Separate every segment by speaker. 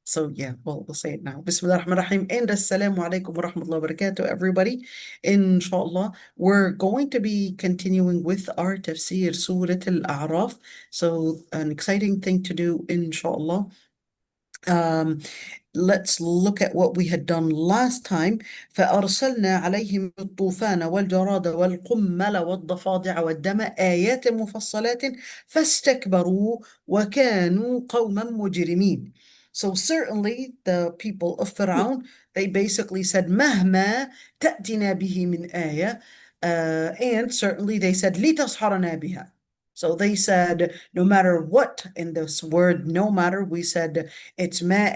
Speaker 1: So yeah, well, we'll say it now. Bismillah ar-Rahman ar-Rahim and Assalamu alaikum wa rahmatullahi wa barakatuh, everybody. Inshallah, we're going to be continuing with our Tafseer Surah Al-A'raf. So an exciting thing to do, inshallah. Um, let's look at what we had done last time. فأرسلنا عليهم الطوفان والجراد والقمل والضفادع والدم آيات مفصلات فاستكبروا وكانوا قوما مجرمين. So certainly the people of Fir'aun, they basically said مهما تأتنا به من آية, and certainly they said لتصحرنا بها. So they said, no matter what, in this word, no matter, we said it's ma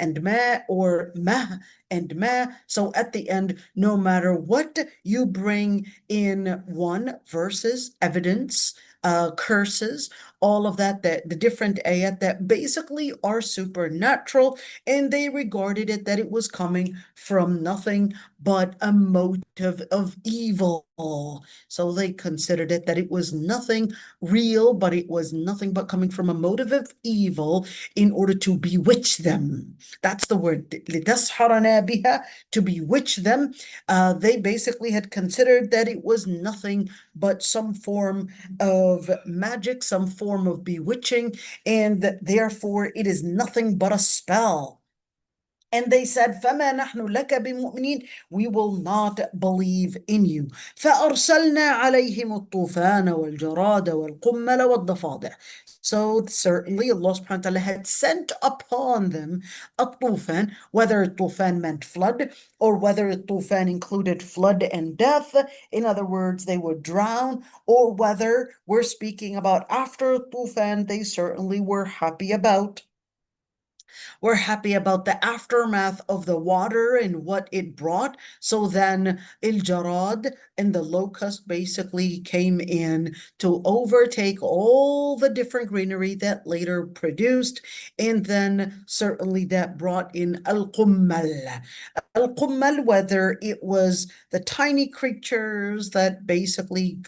Speaker 1: or mah and ma. So at the end, no matter what you bring in one, verses, evidence, curses, all of that, the different ayat that basically are supernatural, and they regarded it that it was coming from nothing but a motive of evil. So they considered it that it was nothing real, but it was nothing but coming from a motive of evil in order to bewitch them. That's the word, لِتَسْحَرَنَا بِهَا, to bewitch them. They basically had considered that it was nothing but some form of magic, some form of bewitching, and that therefore it is nothing but a spell. And they said, فَمَا نَحْنُ لَكَ بِمُؤْمِنِينَ, we will not believe in you. فَأَرْسَلْنَا عَلَيْهِمُ الطُّوفَانَ وَالْجَرَادَ وَالْقُمَّلَ وَالضَّفَادِعَ. So certainly Allah subhanahu wa ta'ala had sent upon them a tufan, whether tufan meant flood or whether tufan included flood and death. In other words, they would drown, or whether we're speaking about after tufan, they certainly were happy about. We're happy about the aftermath of the water and what it brought. So then Il-Jarad and the locust basically came in to overtake all the different greenery that later produced. And then certainly that brought in Al-Qummal. Al-Qummal, whether it was the tiny creatures that basically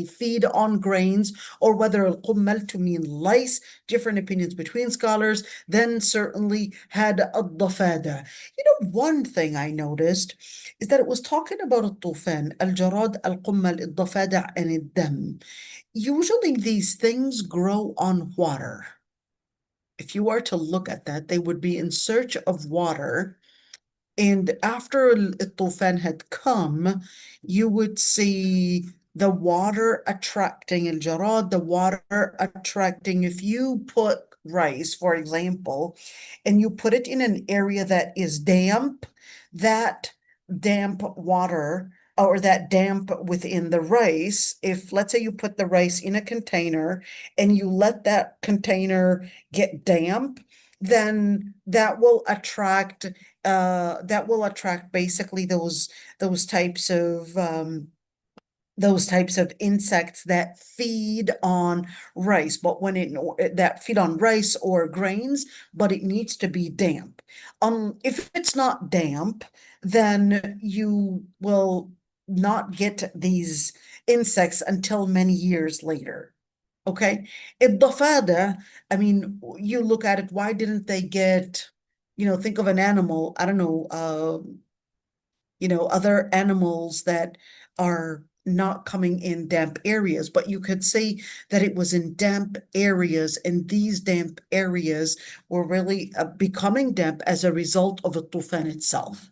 Speaker 1: feed on grains, or whether Al-Qummal to mean lice, different opinions between scholars, then certainly had al-Dafada. You know, one thing I noticed is that it was talking about al-Tufan, al-Jarad, al-Qummal, al-Dafada, and al-Dam. Usually these things grow on water. If you are to look at that, they would be in search of water. And after Tufan had come, you would see the water attracting al-Jarad, the water attracting, if you put rice, for example, and you put it in an area that is damp, that damp water or that damp within the rice, if let's say you put the rice in a container and you let that container get damp, then that will attract basically those types of insects that feed on rice, but when that feed on rice or grains, but it needs to be damp. If it's not damp, then you will not get these insects until many years later. Okay. الضفادع, I mean, you look at it, why didn't they get, think of an animal, I don't know, other animals that are not coming in damp areas, but you could see that it was in damp areas, and these damp areas were really becoming damp as a result of a tufan itself.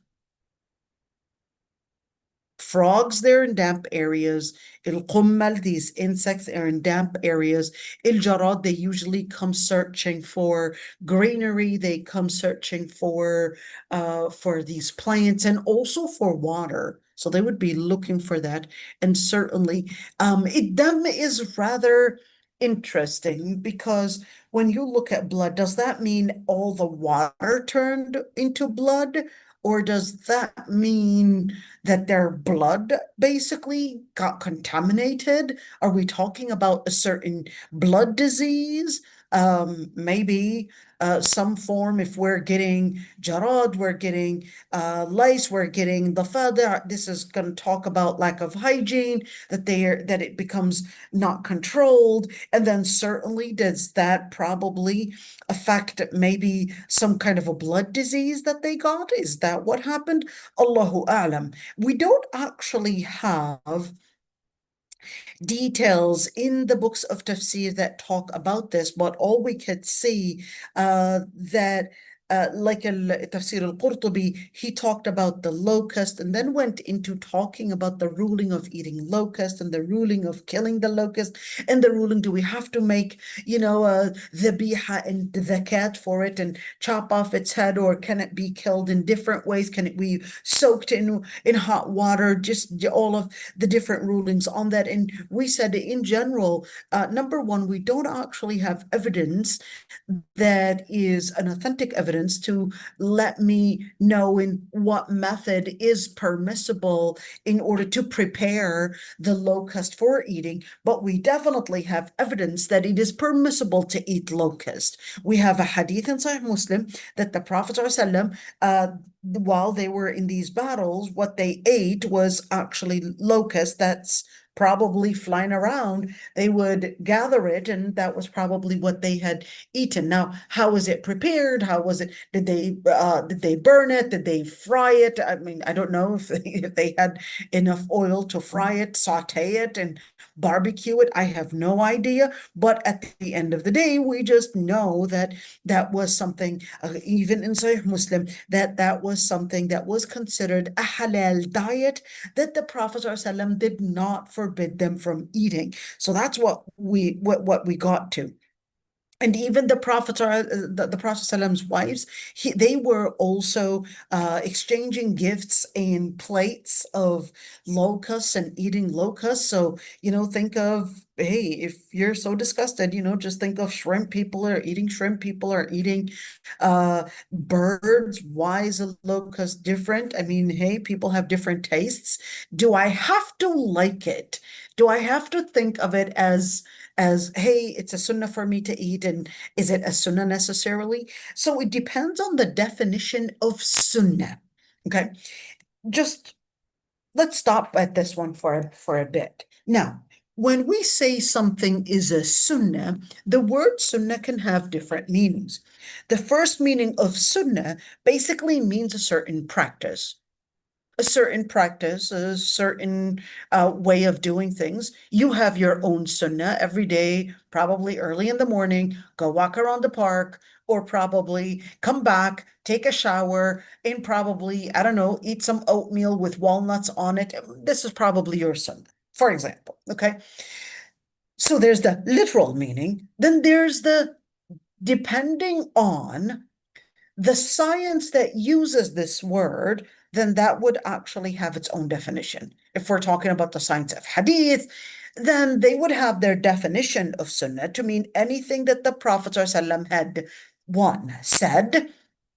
Speaker 1: Frogs, they're in damp areas. Il-Qummal, these insects are in damp areas. Il-Jarad, they usually come searching for greenery. They come searching for these plants and also for water. So they would be looking for that. And certainly, Idam is rather interesting because when you look at blood, does that mean all the water turned into blood? Or does that mean that their blood basically got contaminated? Are we talking about a certain blood disease? Maybe. some form. If we're getting jarad, we're getting lice, we're getting the fada. This is going to talk about lack of hygiene, that it becomes not controlled. And then certainly does that probably affect maybe some kind of a blood disease that they got? Is that what happened? Allahu A'lam. We don't actually have details in the books of tafsir that talk about this, but all we could see that like Tafsir al-Qurtubi, he talked about the locust and then went into talking about the ruling of eating locust and the ruling of killing the locust and the ruling, do we have to make, dhabiha and zakat for it and chop off its head, or can it be killed in different ways? Can it be soaked in hot water? Just all of the different rulings on that. And we said in general, number one, we don't actually have evidence that is an authentic evidence to let me know in what method is permissible in order to prepare the locust for eating, but we definitely have evidence that it is permissible to eat locust. We have a hadith in Sahih Muslim that the Prophet ﷺ, while they were in these battles, what they ate was actually locust that's probably flying around. They would gather it, and that was probably what they had eaten. Now, how was it prepared? How was it? Did they burn it? Did they fry it? I mean, I don't know if they had enough oil to fry it, saute it, and barbecue it. I have no idea. But at the end of the day, we just know that that was something, even in Sahih Muslim, that was something that was considered a halal diet that the Prophet ﷺ did not forbid them from eating. So that's what we got to. And even the Prophet, the Prophet's wives, they were also exchanging gifts and plates of locusts and eating locusts. So, think of, hey, if you're so disgusted, just think of shrimp. People are eating shrimp. People are eating birds. Why is a locust different? I mean, hey, people have different tastes. Do I have to like it? Do I have to think of it as, hey, it's a sunnah for me to eat, and is it a sunnah necessarily? So it depends on the definition of sunnah. Okay, just let's stop at this one for a bit. Now, when we say something is a sunnah, the word sunnah can have different meanings. The first meaning of sunnah basically means a certain practice, a certain way of doing things. You have your own sunnah every day, probably early in the morning, go walk around the park, or probably come back, take a shower, and probably, I don't know, eat some oatmeal with walnuts on it. This is probably your sunnah, for example. Okay. So there's the literal meaning. Then there's the depending on the science that uses this word, then that would actually have its own definition. If we're talking about the science of hadith, then they would have their definition of sunnah to mean anything that the Prophet ﷺ had, one, said,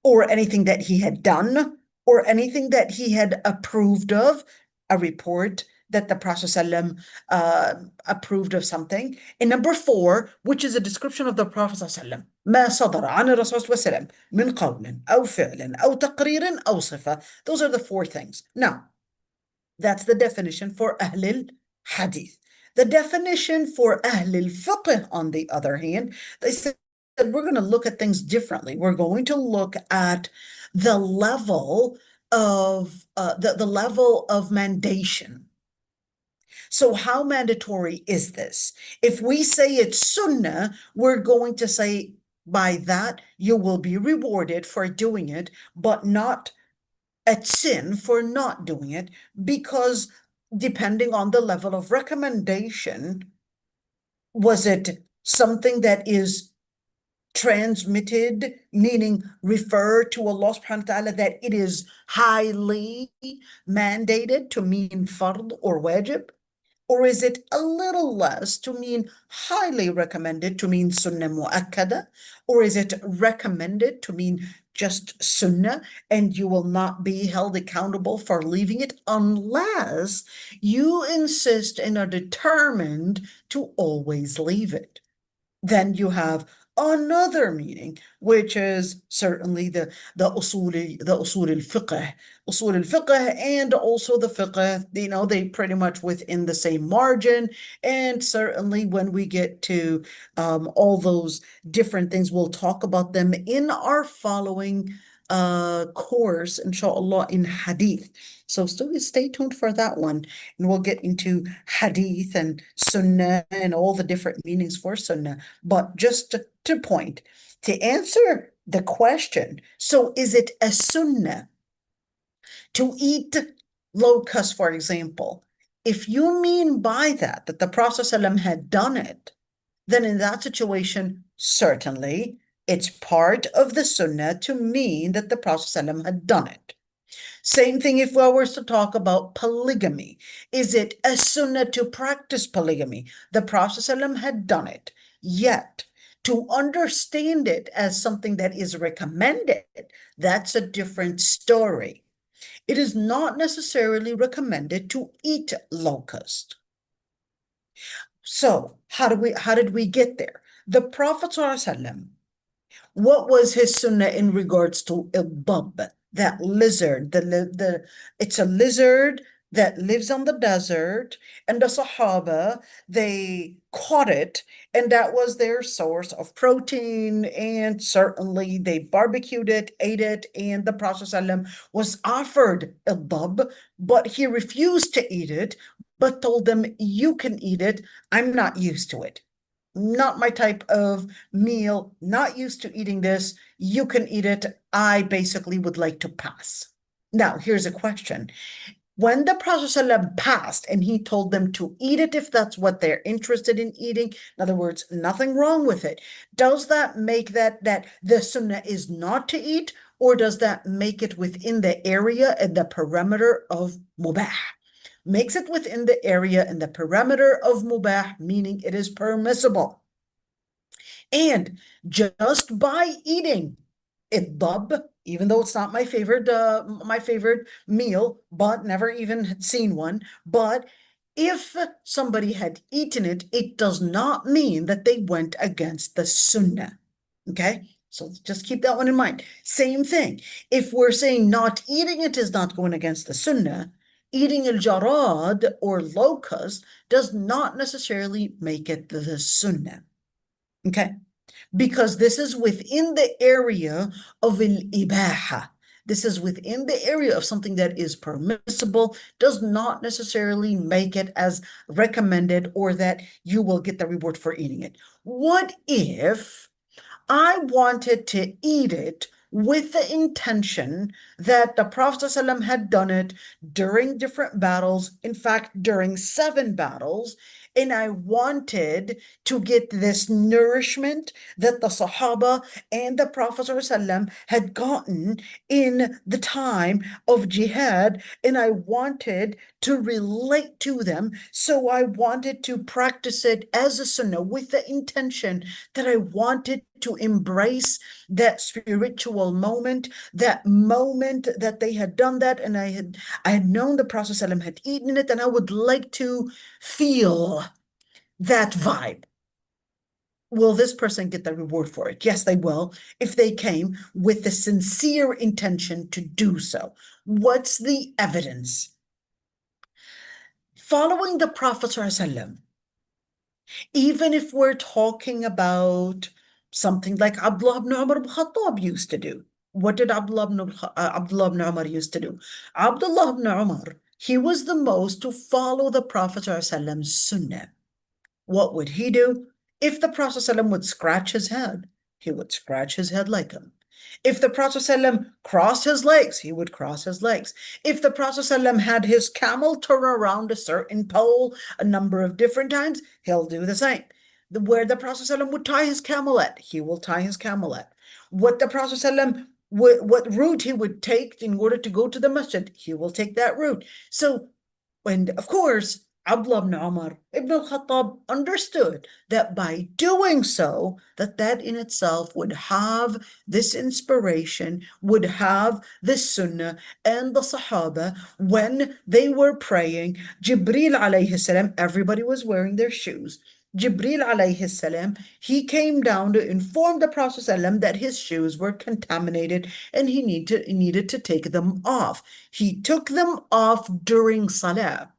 Speaker 1: or anything that he had done, or anything that he had approved of, a report that the Prophet ﷺ approved of something. And number four, which is a description of the Prophet ﷺ, ما صدر عن الرسول صلى الله عليه وسلم من قول أو فعل أو تقرير أو صفة. Those are the four things. Now, that's the definition for Ahl al-Hadith. The definition for Ahl al-Fiqh, on the other hand, they said we're going to look at things differently. We're going to look at the level of the level of mandation. So how mandatory is this? If we say it's sunnah, we're going to say by that you will be rewarded for doing it, but not at sin for not doing it, because depending on the level of recommendation, was it something that is transmitted, meaning refer to Allah subhanahu wa ta'ala, that it is highly mandated to mean fard or wajib? Or is it a little less to mean highly recommended to mean sunnah mu'akkada? Or is it recommended to mean just sunnah, and you will not be held accountable for leaving it unless you insist and are determined to always leave it? Then you have another meaning, which is certainly the usul al-fiqh, and also the fiqh, they pretty much within the same margin. And certainly when we get to all those different things, we'll talk about them in our following course, inshallah, in hadith. So still stay tuned for that one. And we'll get into hadith and sunnah and all the different meanings for sunnah. But just to point, to answer the question, so is it a sunnah to eat locusts, for example? If you mean by that the Prophet ﷺ had done it, then in that situation, certainly it's part of the sunnah to mean that the Prophet ﷺ had done it. Same thing if we were to talk about polygamy. Is it a sunnah to practice polygamy? The Prophet ﷺ had done it. Yet, to understand it as something that is recommended, that's a different story. It is not necessarily recommended to eat locust. So how did we get there? The Prophet ﷺ, what was his sunnah in regards to al-dab, that lizard? It's a lizard that lives on the desert, and the Sahaba, they caught it, and that was their source of protein, and certainly they barbecued it, ate it, and the Prophet ﷺ was offered al-dab, but he refused to eat it, but told them, you can eat it, I'm not used to it. Not my type of meal, not used to eating this. You can eat it. I basically would like to pass. Now, here's a question. When the Prophet ﷺ passed and he told them to eat it if that's what they're interested in eating, in other words, nothing wrong with it, does that make that the sunnah is not to eat, or does that make it within the area and the parameter of mubah? Makes it within the area and the parameter of mubah, meaning it is permissible. And just by eating it-dab, even though it's not my favorite meal, but never even seen one, but if somebody had eaten it, it does not mean that they went against the sunnah. Okay? So just keep that one in mind. Same thing. If we're saying not eating it is not going against the sunnah, eating al-jarad or locust does not necessarily make it the sunnah. Okay? Because this is within the area of al-ibaha. This is within the area of something that is permissible, does not necessarily make it as recommended or that you will get the reward for eating it. What if I wanted to eat it with the intention that the Prophet ﷺ had done it during different battles, in fact, during 7 battles, and I wanted to get this nourishment that the Sahaba and the Prophet ﷺ had gotten in the time of jihad, and I wanted to relate to them, so I wanted to practice it as a sunnah with the intention that I wanted to embrace that spiritual moment, that moment that they had done that, and I had known the Prophet ﷺ had eaten it, and I would like to feel that vibe. Will this person get the reward for it? Yes, they will, if they came with the sincere intention to do so. What's the evidence? Following the Prophet ﷺ, even if we're talking about something like Abdullah ibn Umar ibn Khattab used to do. What did Abdullah ibn Umar used to do? Abdullah ibn Umar, he was the most to follow the Prophet ﷺ's sunnah. What would he do? If the Prophet ﷺ would scratch his head, he would scratch his head like him. If the Prophet ﷺ crossed his legs, he would cross his legs. If the Prophet ﷺ had his camel turn around a certain pole a number of different times, he'll do the same. Where the Prophet ﷺ would tie his camel at, he will tie his camel at. What the Prophet ﷺ what route he would take in order to go to the masjid, he will take that route. So, and of course, Abdullah ibn Umar ibn al-Khattab understood that by doing so, that in itself would have this inspiration, would have this sunnah, and the Sahaba, when they were praying, Jibreel alayhi salam, everybody was wearing their shoes. Jibril alayhi salam, he came down to inform the Prophet ﷺ that his shoes were contaminated and he needed to take them off. He took them off during Salah,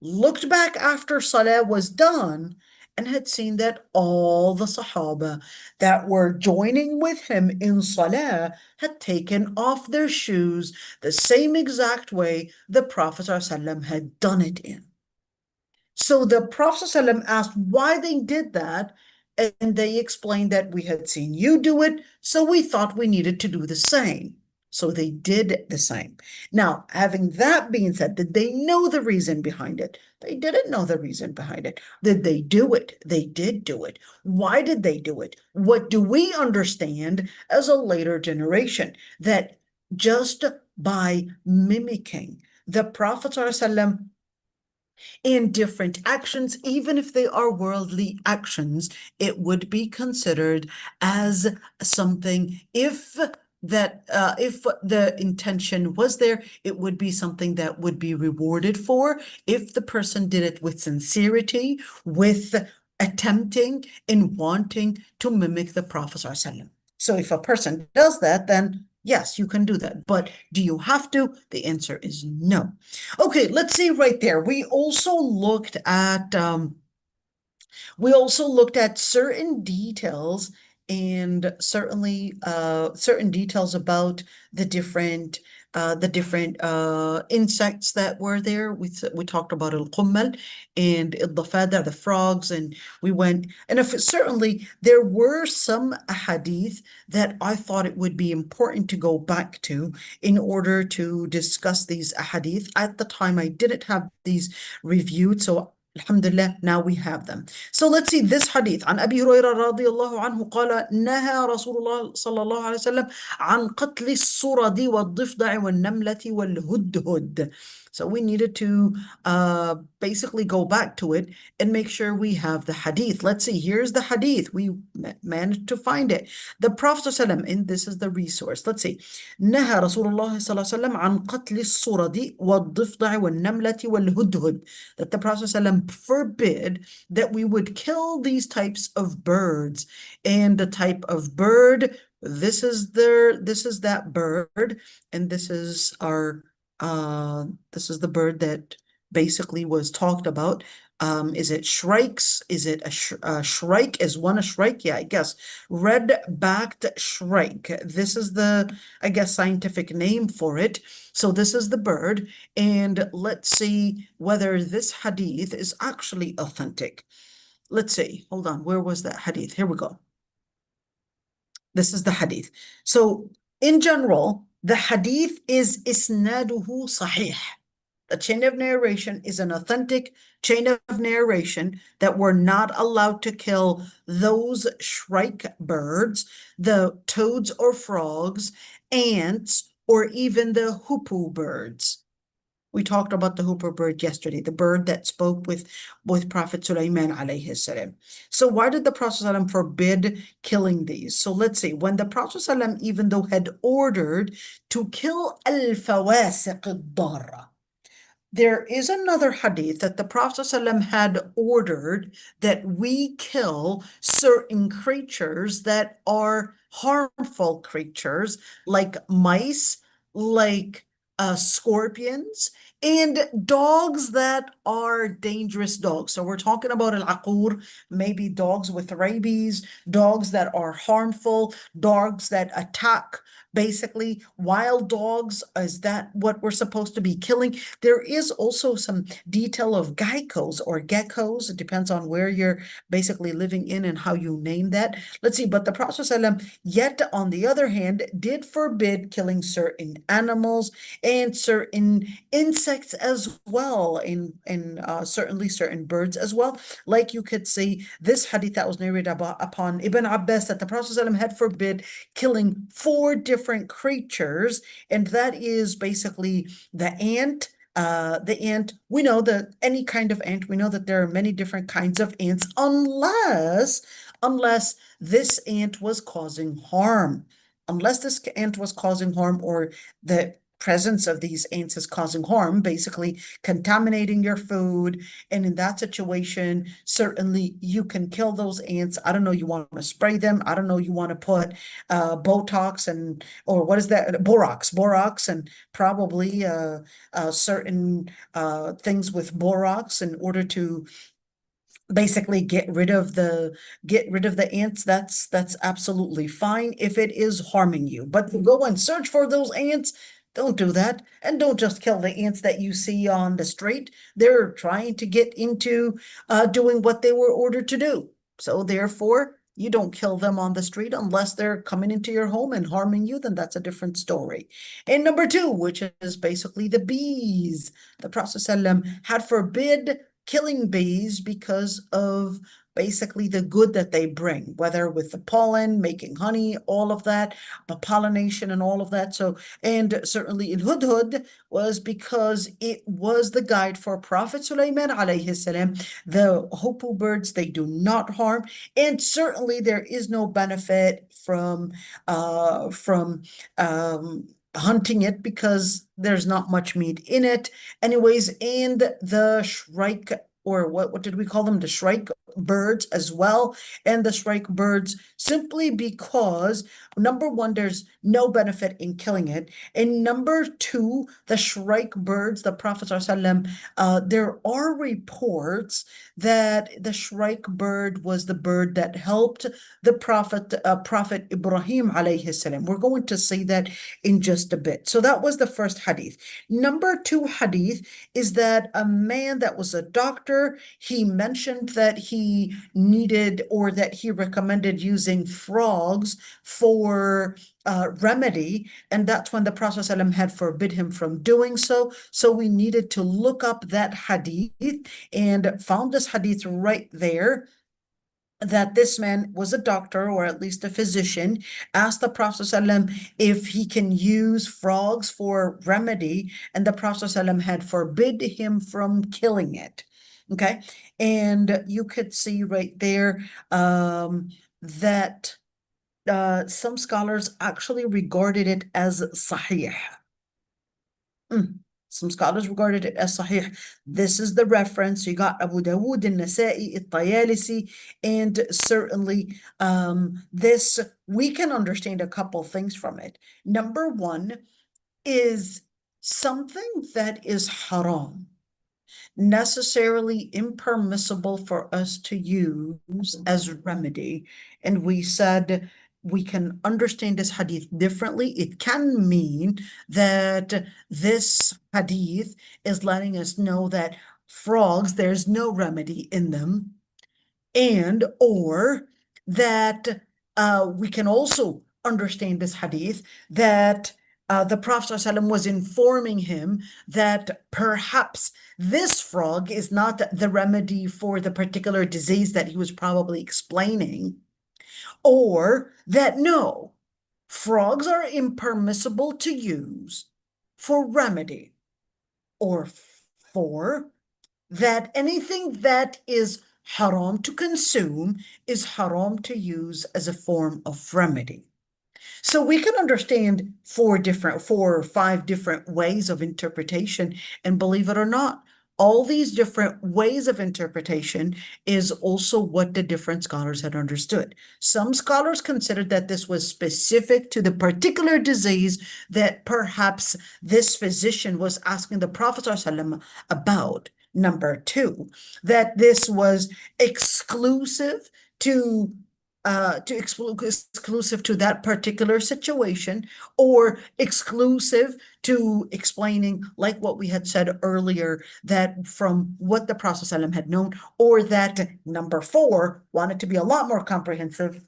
Speaker 1: looked back after Salah was done, and had seen that all the Sahaba that were joining with him in Salah had taken off their shoes the same exact way the Prophet ﷺ had done it in. So the Prophet ﷺ asked why they did that, and they explained that we had seen you do it, so we thought we needed to do the same. So they did the same. Now, having that being said, did they know the reason behind it? They didn't know the reason behind it. Did they do it? They did do it. Why did they do it? What do we understand as a later generation? That just by mimicking the Prophet ﷺ in different actions, even if they are worldly actions, it would be considered as something, if the intention was there, it would be something that would be rewarded for if the person did it with sincerity, with attempting and wanting to mimic the Prophet ﷺ. So if a person does that, then yes, you can do that. But do you have to? The answer is no. Okay, let's see right there. We also looked at certain details, and certainly certain details about the different insects that were there. We talked about al-qummal and al-dafada, the frogs, and we went, and if certainly there were some hadith that I thought it would be important to go back to in order to discuss these hadith. At the time, I didn't have these reviewed, so Alhamdulillah, now we have them. So let's see this hadith. عن أبي هريرة رضي الله عنه قال نهى رسول الله صلى الله عليه وسلم عن قتل الصرد والضفدع والنملة والهدهد. So we needed to basically go back to it and make sure we have the hadith. Let's see, here's the hadith. We managed to find it. The Prophet ﷺ, and this is the resource. Let's see. نهى رسول الله صلى الله عليه وسلم عن قتل الصرد والضفدع والنملة والهدهد. That the Prophet ﷺ forbid that we would kill these types of birds. And the type of bird, this is that bird, and this is the bird that basically was talked about. Is it shrikes? Is it a shrike? Is one a shrike? Yeah, I guess. Red-backed shrike. This is the, I guess, scientific name for it. So this is the bird, and let's see whether this hadith is actually authentic. Let's see. Hold on. Where was that hadith? Here we go. This is the hadith. So in general, the hadith is isnaduhu sahih. The chain of narration is an authentic chain of narration that we're not allowed to kill those shrike birds, the toads or frogs, ants, or even the hoopoe birds. We talked about the hoopoe bird yesterday, the bird that spoke with Prophet Sulaiman alayhi salam. So why did the Prophet ﷺ forbid killing these? So let's see, when the Prophet ﷺ, even though had ordered to kill al-fawasiq ad-darra, there is another hadith that the Prophet ﷺ had ordered that we kill certain creatures that are harmful creatures, like mice, like scorpions, and dogs that are dangerous dogs. So we're talking about al-aqur, maybe dogs with rabies, dogs that are harmful, dogs that attack. Basically, wild dogs, is that what we're supposed to be killing? There is also some detail of geckos or geckos. It depends on where you're basically living in and how you name that. Let's see, but the Prophet ﷺ, yet on the other hand, did forbid killing certain animals and certain insects as well, and certainly certain birds as well. Like you could see this hadith that was narrated upon Ibn Abbas, that the Prophet ﷺ had forbid killing 4 different creatures, and that is basically the ant. We know that any kind of ant, we know that there are many different kinds of ants, unless this ant was causing harm. Unless this ant was causing harm, or the presence of these ants is causing harm, basically contaminating your food. And in that situation, certainly you can kill those ants. I don't know, you want to spray them. I don't know, you want to put Botox and, or what is that? Borax, and probably certain things with borax in order to basically get rid of the ants. That's absolutely fine if it is harming you. But to go and search for those ants, don't do that. And don't just kill the ants that you see on the street. They're trying to get into doing what they were ordered to do. So therefore, you don't kill them on the street unless they're coming into your home and harming you, then that's a different story. And number two, which is basically the bees. The Prophet ﷺ had forbid killing bees because of basically the good that they bring, whether with the pollen, making honey, all of that, the pollination and all of that. So, and certainly in Hudhud was because it was the guide for Prophet Sulaiman alayhi salam. The hoopoe birds, they do not harm, and certainly there is no benefit from hunting it because there's not much meat in it. Anyways, and the shrike, or what did we call them? The shrike birds as well. And the shrike birds, simply because number one, there's no benefit in killing it. And number two, the shrike birds, the Prophet ﷺ, there are reports that the shrike bird was the bird that helped the Prophet Ibrahim alayhi salam. We're going to see that in just a bit. So that was the first hadith. Number two hadith is that a man that was a doctor, he mentioned that he needed, or that he recommended using frogs for remedy, and that's when the Prophet ﷺ had forbid him from doing so. So we needed to look up that hadith and found this hadith right there, that this man was a doctor, or at least a physician, asked the Prophet ﷺ if he can use frogs for remedy, and the Prophet ﷺ had forbid him from killing it. Okay, and you could see right there that some scholars actually regarded it as Sahih. Some scholars regarded it as Sahih. This is the reference. You got Abu Dawood, al-Nasa'i, al-Tayalisi, and certainly this, we can understand a couple things from it. Number one is something that is haram, necessarily impermissible for us to use as remedy. And we said we can understand this hadith differently. It can mean that this hadith is letting us know that frogs, there's no remedy in them, and or that we can also understand this hadith that the Prophet ﷺ was informing him that perhaps this frog is not the remedy for the particular disease that he was probably explaining, or that no, frogs are impermissible to use for remedy, or for that anything that is haram to consume is haram to use as a form of remedy. So we can understand four or five different ways of interpretation, and believe it or not, all these different ways of interpretation is also what the different scholars had understood. Some scholars considered that this was specific to the particular disease that perhaps this physician was asking the Prophet ﷺ about. Number two, that this was exclusive to exclusive to that particular situation, or exclusive to explaining, like what we had said earlier, that from what the Prophet ﷺ had known, or that number four wanted to be a lot more comprehensive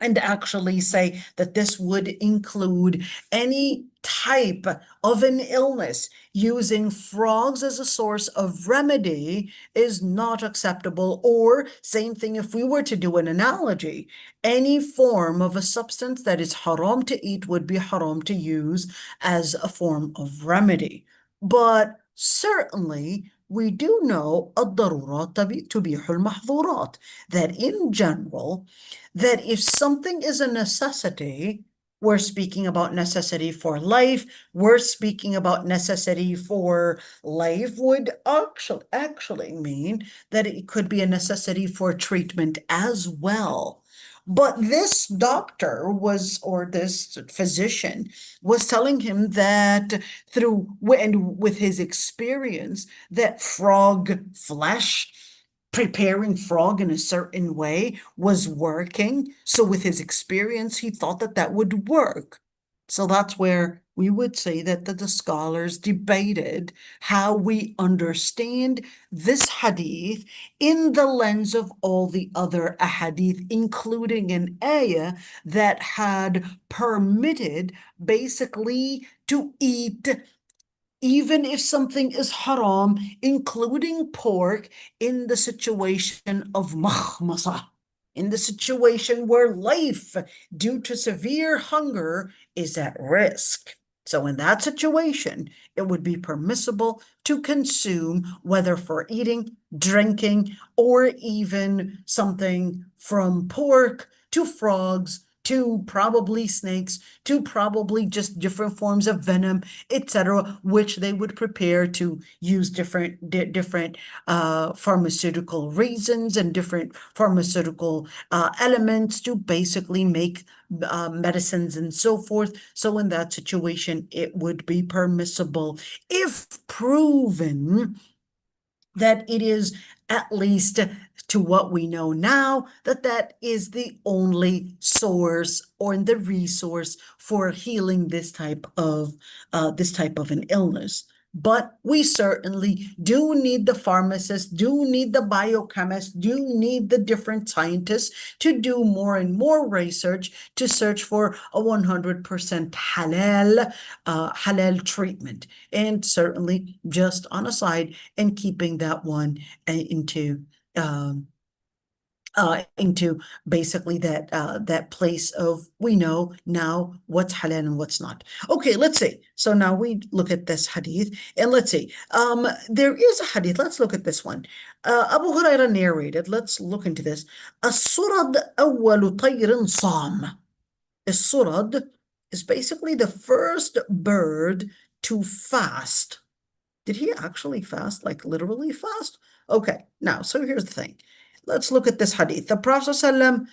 Speaker 1: and actually say that this would include any type of an illness. Using frogs as a source of remedy is not acceptable. Or same thing, if we were to do an analogy, any form of a substance that is haram to eat would be haram to use as a form of remedy. But certainly we do know الضرورات تبيح المحظورات, that in general, that if something is a necessity, We're speaking about necessity for life. We're speaking about necessity for life would actually mean that it could be a necessity for treatment as well. But this doctor was, or this physician was telling him that through, and with his experience, that frog flesh, preparing frog in a certain way was working. So with his experience, he thought that that would work. So that's where we would say that the scholars debated how we understand this hadith in the lens of all the other ahadith, including an ayah that had permitted basically to eat even if something is haram, including pork, in the situation of makhmasa, in the situation where life, due to severe hunger, is at risk. So in that situation, it would be permissible to consume, whether for eating, drinking, or even something from pork to frogs to probably snakes to probably just different forms of venom, etc., which they would prepare to use different pharmaceutical reasons and different pharmaceutical elements to basically make medicines and so forth. So in that situation, it would be permissible if proven that it is, at least to what we know now, that that is the only source or the resource for healing this type of an illness. But we certainly do need the pharmacists, do need the biochemists, do need the different scientists to do more and more research to search for a 100% halal treatment. And certainly, just on a side, and keeping that one um, into basically that place of, we know now what's halal and what's not. Okay, let's see. So now we look at this hadith, and let's see. There is a hadith. Let's look at this one. Abu Huraira narrated. Let's look into this. الصرد أول طير صام. الصرد is basically the first bird to fast. Did he actually fast, like literally fast? Okay, now, so here's the thing. Let's look at this hadith. The Prophet ﷺ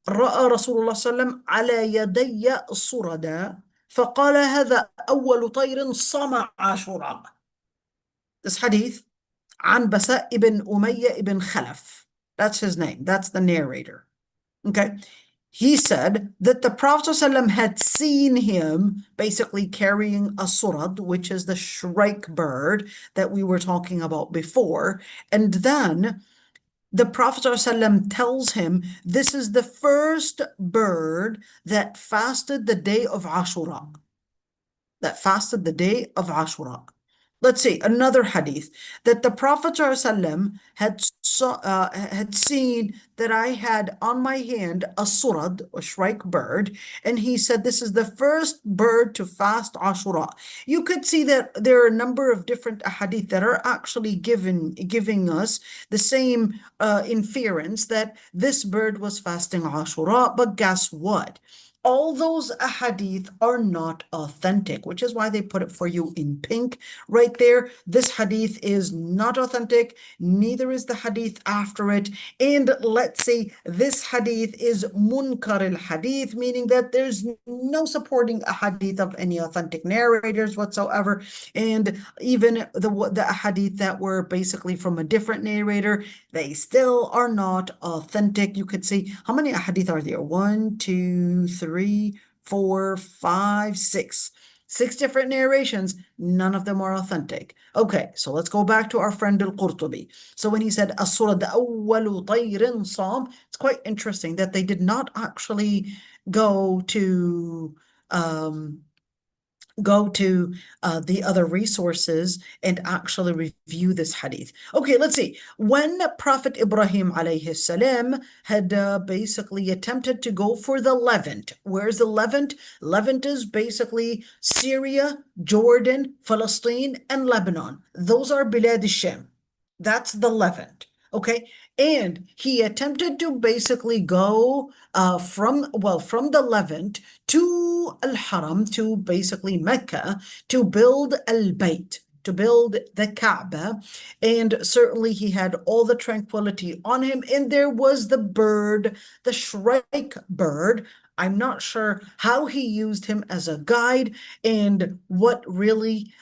Speaker 1: رأى رسول الله صلى الله عليه وسلم على يدي صردا فقال هذا أول طير صام عاشوراء. This hadith عن بساء ibn Umayyah ibn Khalaf. That's his name. That's the narrator. Okay. He said that the Prophet ﷺ had seen him basically carrying a surad, which is the shrike bird that we were talking about before. And then the Prophet ﷺ tells him this is the first bird that fasted the day of Ashura. That fasted the day of Ashura. Let's see, another hadith, that the Prophet ﷺ had seen that I had on my hand a surad, a shrike bird, and he said, this is the first bird to fast Ashura. You could see that there are a number of different hadith that are actually giving us the same inference that this bird was fasting Ashura, but guess what? All those ahadith are not authentic, which is why they put it for you in pink right there. This hadith is not authentic, neither is the hadith after it. And let's say this hadith is munkar al-hadith, meaning that there's no supporting a hadith of any authentic narrators whatsoever. And even the hadith that were basically from a different narrator, they still are not authentic. You could see, how many hadith are there? 1, 2, 3, 4, 5, 6. 6 different narrations, none of them are authentic. Okay, so let's go back to our friend al-Qurtubi. So when he said, الصُّرَدْ أَوَّلُ طَيْرٍ صَامٍ, it's quite interesting that they did not actually go to the other resources and actually review this hadith. Okay, let's see. When Prophet Ibrahim alayhi salam had basically attempted to go for the Levant. Where's the Levant? Levant is basically Syria, Jordan, Palestine, and Lebanon. Those are Bilad al-Sham. That's the Levant. Okay, and he attempted to basically go from the Levant to al-Haram, to basically Mecca, to build al-Bayt, to build the Kaaba. And certainly he had all the tranquility on him. And there was the bird, the shrike bird. I'm not sure how he used him as a guide and what really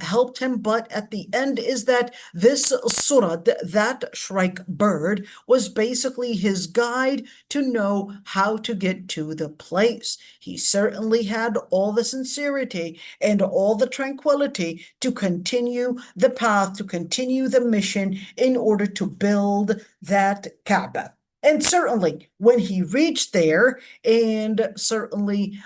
Speaker 1: helped him, but at the end is that this surah, that shrike bird, was basically his guide to know how to get to the place. He certainly had all the sincerity and all the tranquility to continue the path, to continue the mission in order to build that Kaaba. And certainly when he reached there, and certainly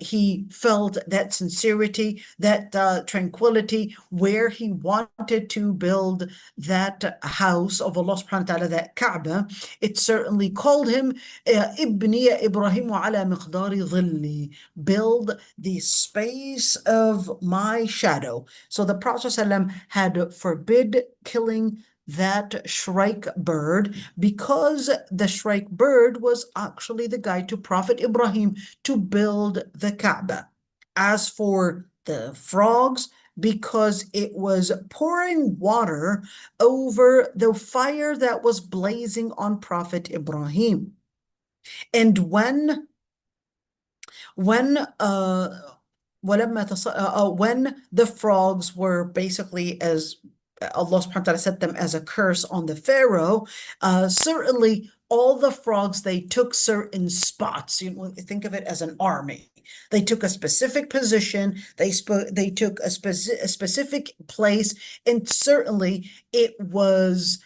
Speaker 1: he felt that sincerity, that tranquility, where he wanted to build that house of Allah subhanahu wa ta'ala, that Kaaba, it certainly called him Ibni Ibrahim ala miqdari dhilli, build the space of my shadow. So the Prophet ﷺ had forbid killing that shrike bird because the shrike bird was actually the guide to Prophet Ibrahim to build the Kaaba. As for the frogs, because it was pouring water over the fire that was blazing on Prophet Ibrahim. And when when the frogs were basically, as Allah subhanahu wa ta'ala set them as a curse on the Pharaoh, certainly all the frogs, they took certain spots. You know, think of it as an army. They took a specific position, they took a specific place, and certainly it was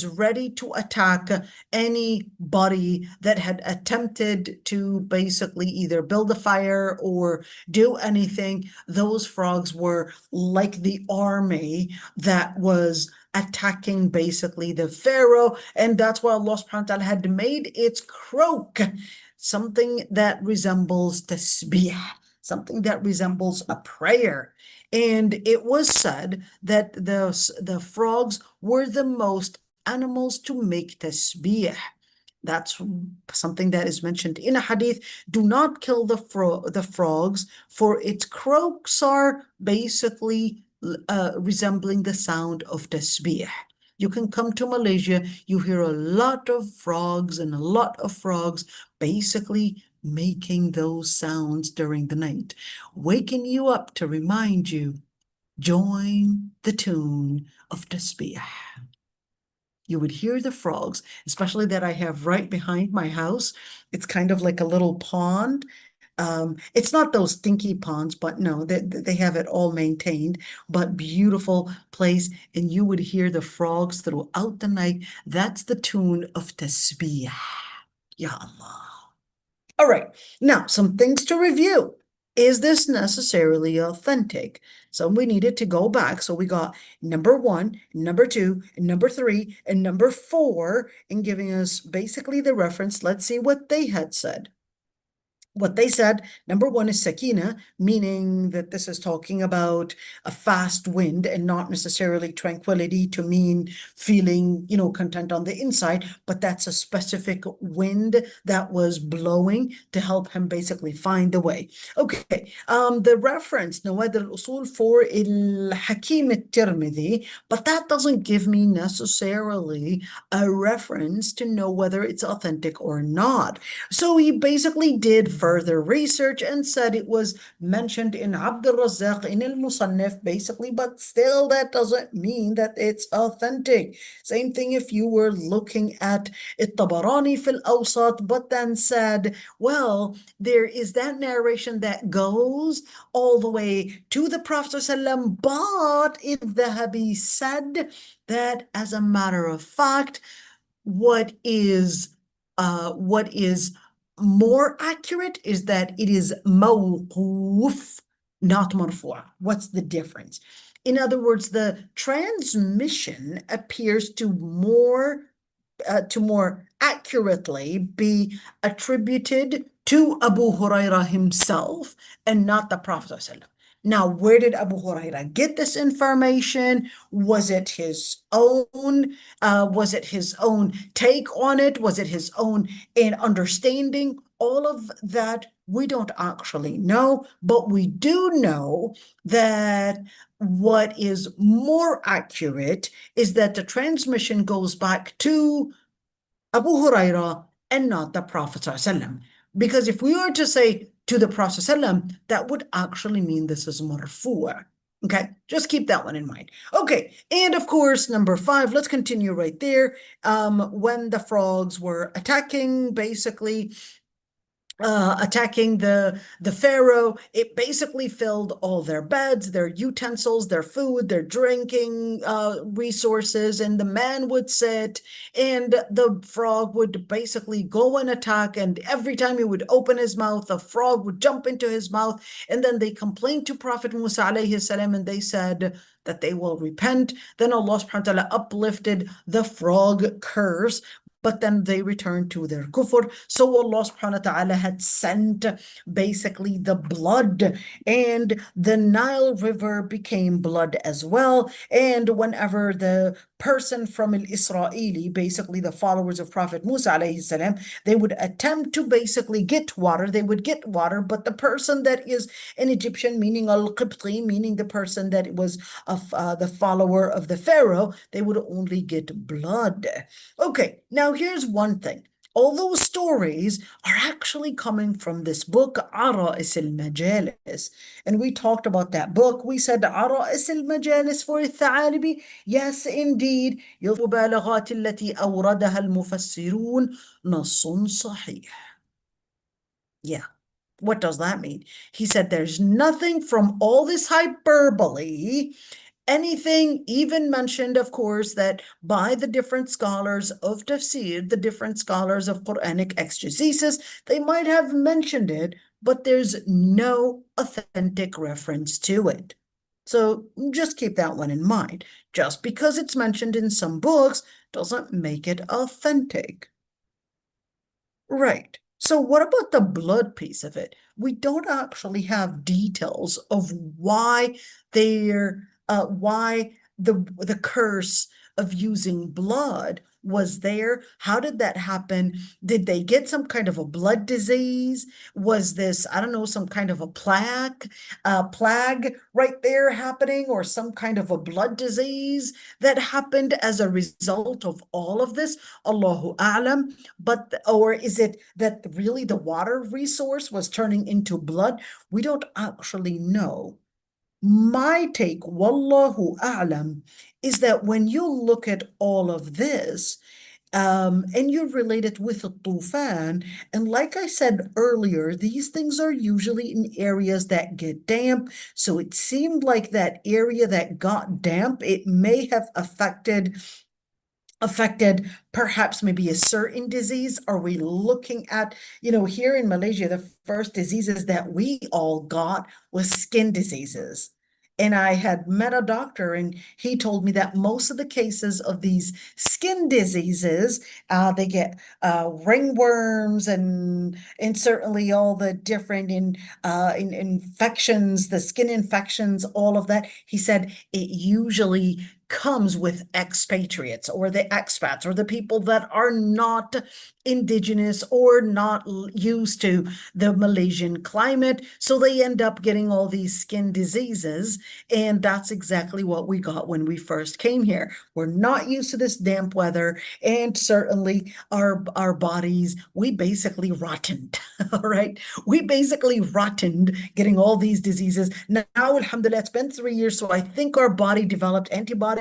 Speaker 1: ready to attack anybody that had attempted to basically either build a fire or do anything. Those frogs were like the army that was attacking basically the Pharaoh, and that's why Allah subhanahu wa ta'ala had made its croak something that resembles tasbih, something that resembles a prayer. And it was said that the frogs were the most animals to make tasbih. That's something that is mentioned in a hadith. Do not kill the frogs, for its croaks are basically resembling the sound of tasbih. You can come to Malaysia, you hear a lot of frogs and a lot of frogs basically making those sounds during the night, waking you up to remind you, join the tune of tasbih. You would hear the frogs, especially that I have right behind my house. It's kind of like a little pond. It's not those stinky ponds, but no, they have it all maintained, but beautiful place. And you would hear the frogs throughout the night. That's the tune of tasbih. Ya Allah. All right, now some things to review. Is this necessarily authentic? So we needed to go back. So we got number 1, number 2, and number 3, and number 4, and giving us basically the reference. Let's see what they had said. What they said, number 1 is sakina, meaning that this is talking about a fast wind and not necessarily tranquility to mean feeling, you know, content on the inside, but that's a specific wind that was blowing to help him basically find the way. Okay, the reference, Nawad al-Usul for al-Hakim al-Tirmidhi, but that doesn't give me necessarily a reference to know whether it's authentic or not. So he basically did further research and said it was mentioned in Abd al-Razzaq in al-Musannif, basically, but still that doesn't mean that it's authentic. Same thing if you were looking at al-Tabarani fil Awsat, but then said, well, there is that narration that goes all the way to the Prophet ﷺ, but al-Dhahabi said that as a matter of fact, what is more accurate is that it is mawquf, not marfu'. What's the difference? In other words, the transmission appears to more accurately be attributed to Abu Hurairah himself and not the Prophet ﷺ. Now, where did Abu Huraira get this information? Was it his own? Was it his own take on it? Was it his own in understanding? All of that we don't actually know, but we do know that what is more accurate is that the transmission goes back to Abu Huraira and not the Prophet ﷺ. Because if we were to say to the Prophet ﷺ, that would actually mean this is marfu'a. Okay, just keep that one in mind. Okay, and of course, number 5, let's continue right there. When the frogs were attacking, basically, attacking the pharaoh, it basically filled all their beds, their utensils, their food, their drinking resources, and the man would sit and the frog would basically go and attack, and every time he would open his mouth, the frog would jump into his mouth, and then they complained to Prophet Musa alayhi salam, and they said that they will repent. Then Allah subhanahu wa ta'ala uplifted the frog curse, but then they returned to their kufr. So Allah subhanahu wa ta'ala had sent basically the blood, and the Nile River became blood as well. And whenever the person from al-Israeli, basically the followers of Prophet Musa alayhi salam, they would attempt to basically get water, they would get water, but the person that is an Egyptian, meaning al-Qibti, meaning the person that was the follower of the Pharaoh, they would only get blood. Okay, now here's one thing. All those stories are actually coming from this book, Ara'is al-Majalis. And we talked about that book. We said Ara'is al-Majalis for الثعالبي. Yes, indeed. المبالغات التي أوردها المفسرون نص صحيح. Yeah. What does that mean? He said there's nothing from all this hyperbole, anything even mentioned, of course, that by the different scholars of Tafseer, the different scholars of Quranic exegesis, they might have mentioned it, but there's no authentic reference to it. So just keep that one in mind. Just because it's mentioned in some books doesn't make it authentic. Right. So what about the blood piece of it? We don't actually have details of why the curse of using blood was there. How did that happen? Did they get some kind of a blood disease? Was this, I don't know, some kind of a plague right there happening, or some kind of a blood disease that happened as a result of all of this? Allahu a'lam. Or is it that really the water resource was turning into blood? We don't actually know. My take, wallahu a'lam, is that when you look at all of this, and you relate it with the tufan, and like I said earlier, these things are usually in areas that get damp. So it seemed like that area that got damp, it may have affected perhaps maybe a certain disease. Are we looking at, here in Malaysia, the first diseases that we all got was skin diseases. And I had met a doctor, and he told me that most of the cases of these skin diseases, they get ringworms and certainly all the different in infections, the skin infections, all of that. He said it usually comes with expatriates, or the expats, or the people that are not indigenous or not used to the Malaysian climate. So they end up getting all these skin diseases. And that's exactly what we got when we first came here. We're not used to this damp weather. And certainly our bodies, we basically rotted. All right. We basically rotted getting all these diseases. Now, alhamdulillah, it's been 3 years. So I think our body developed antibodies.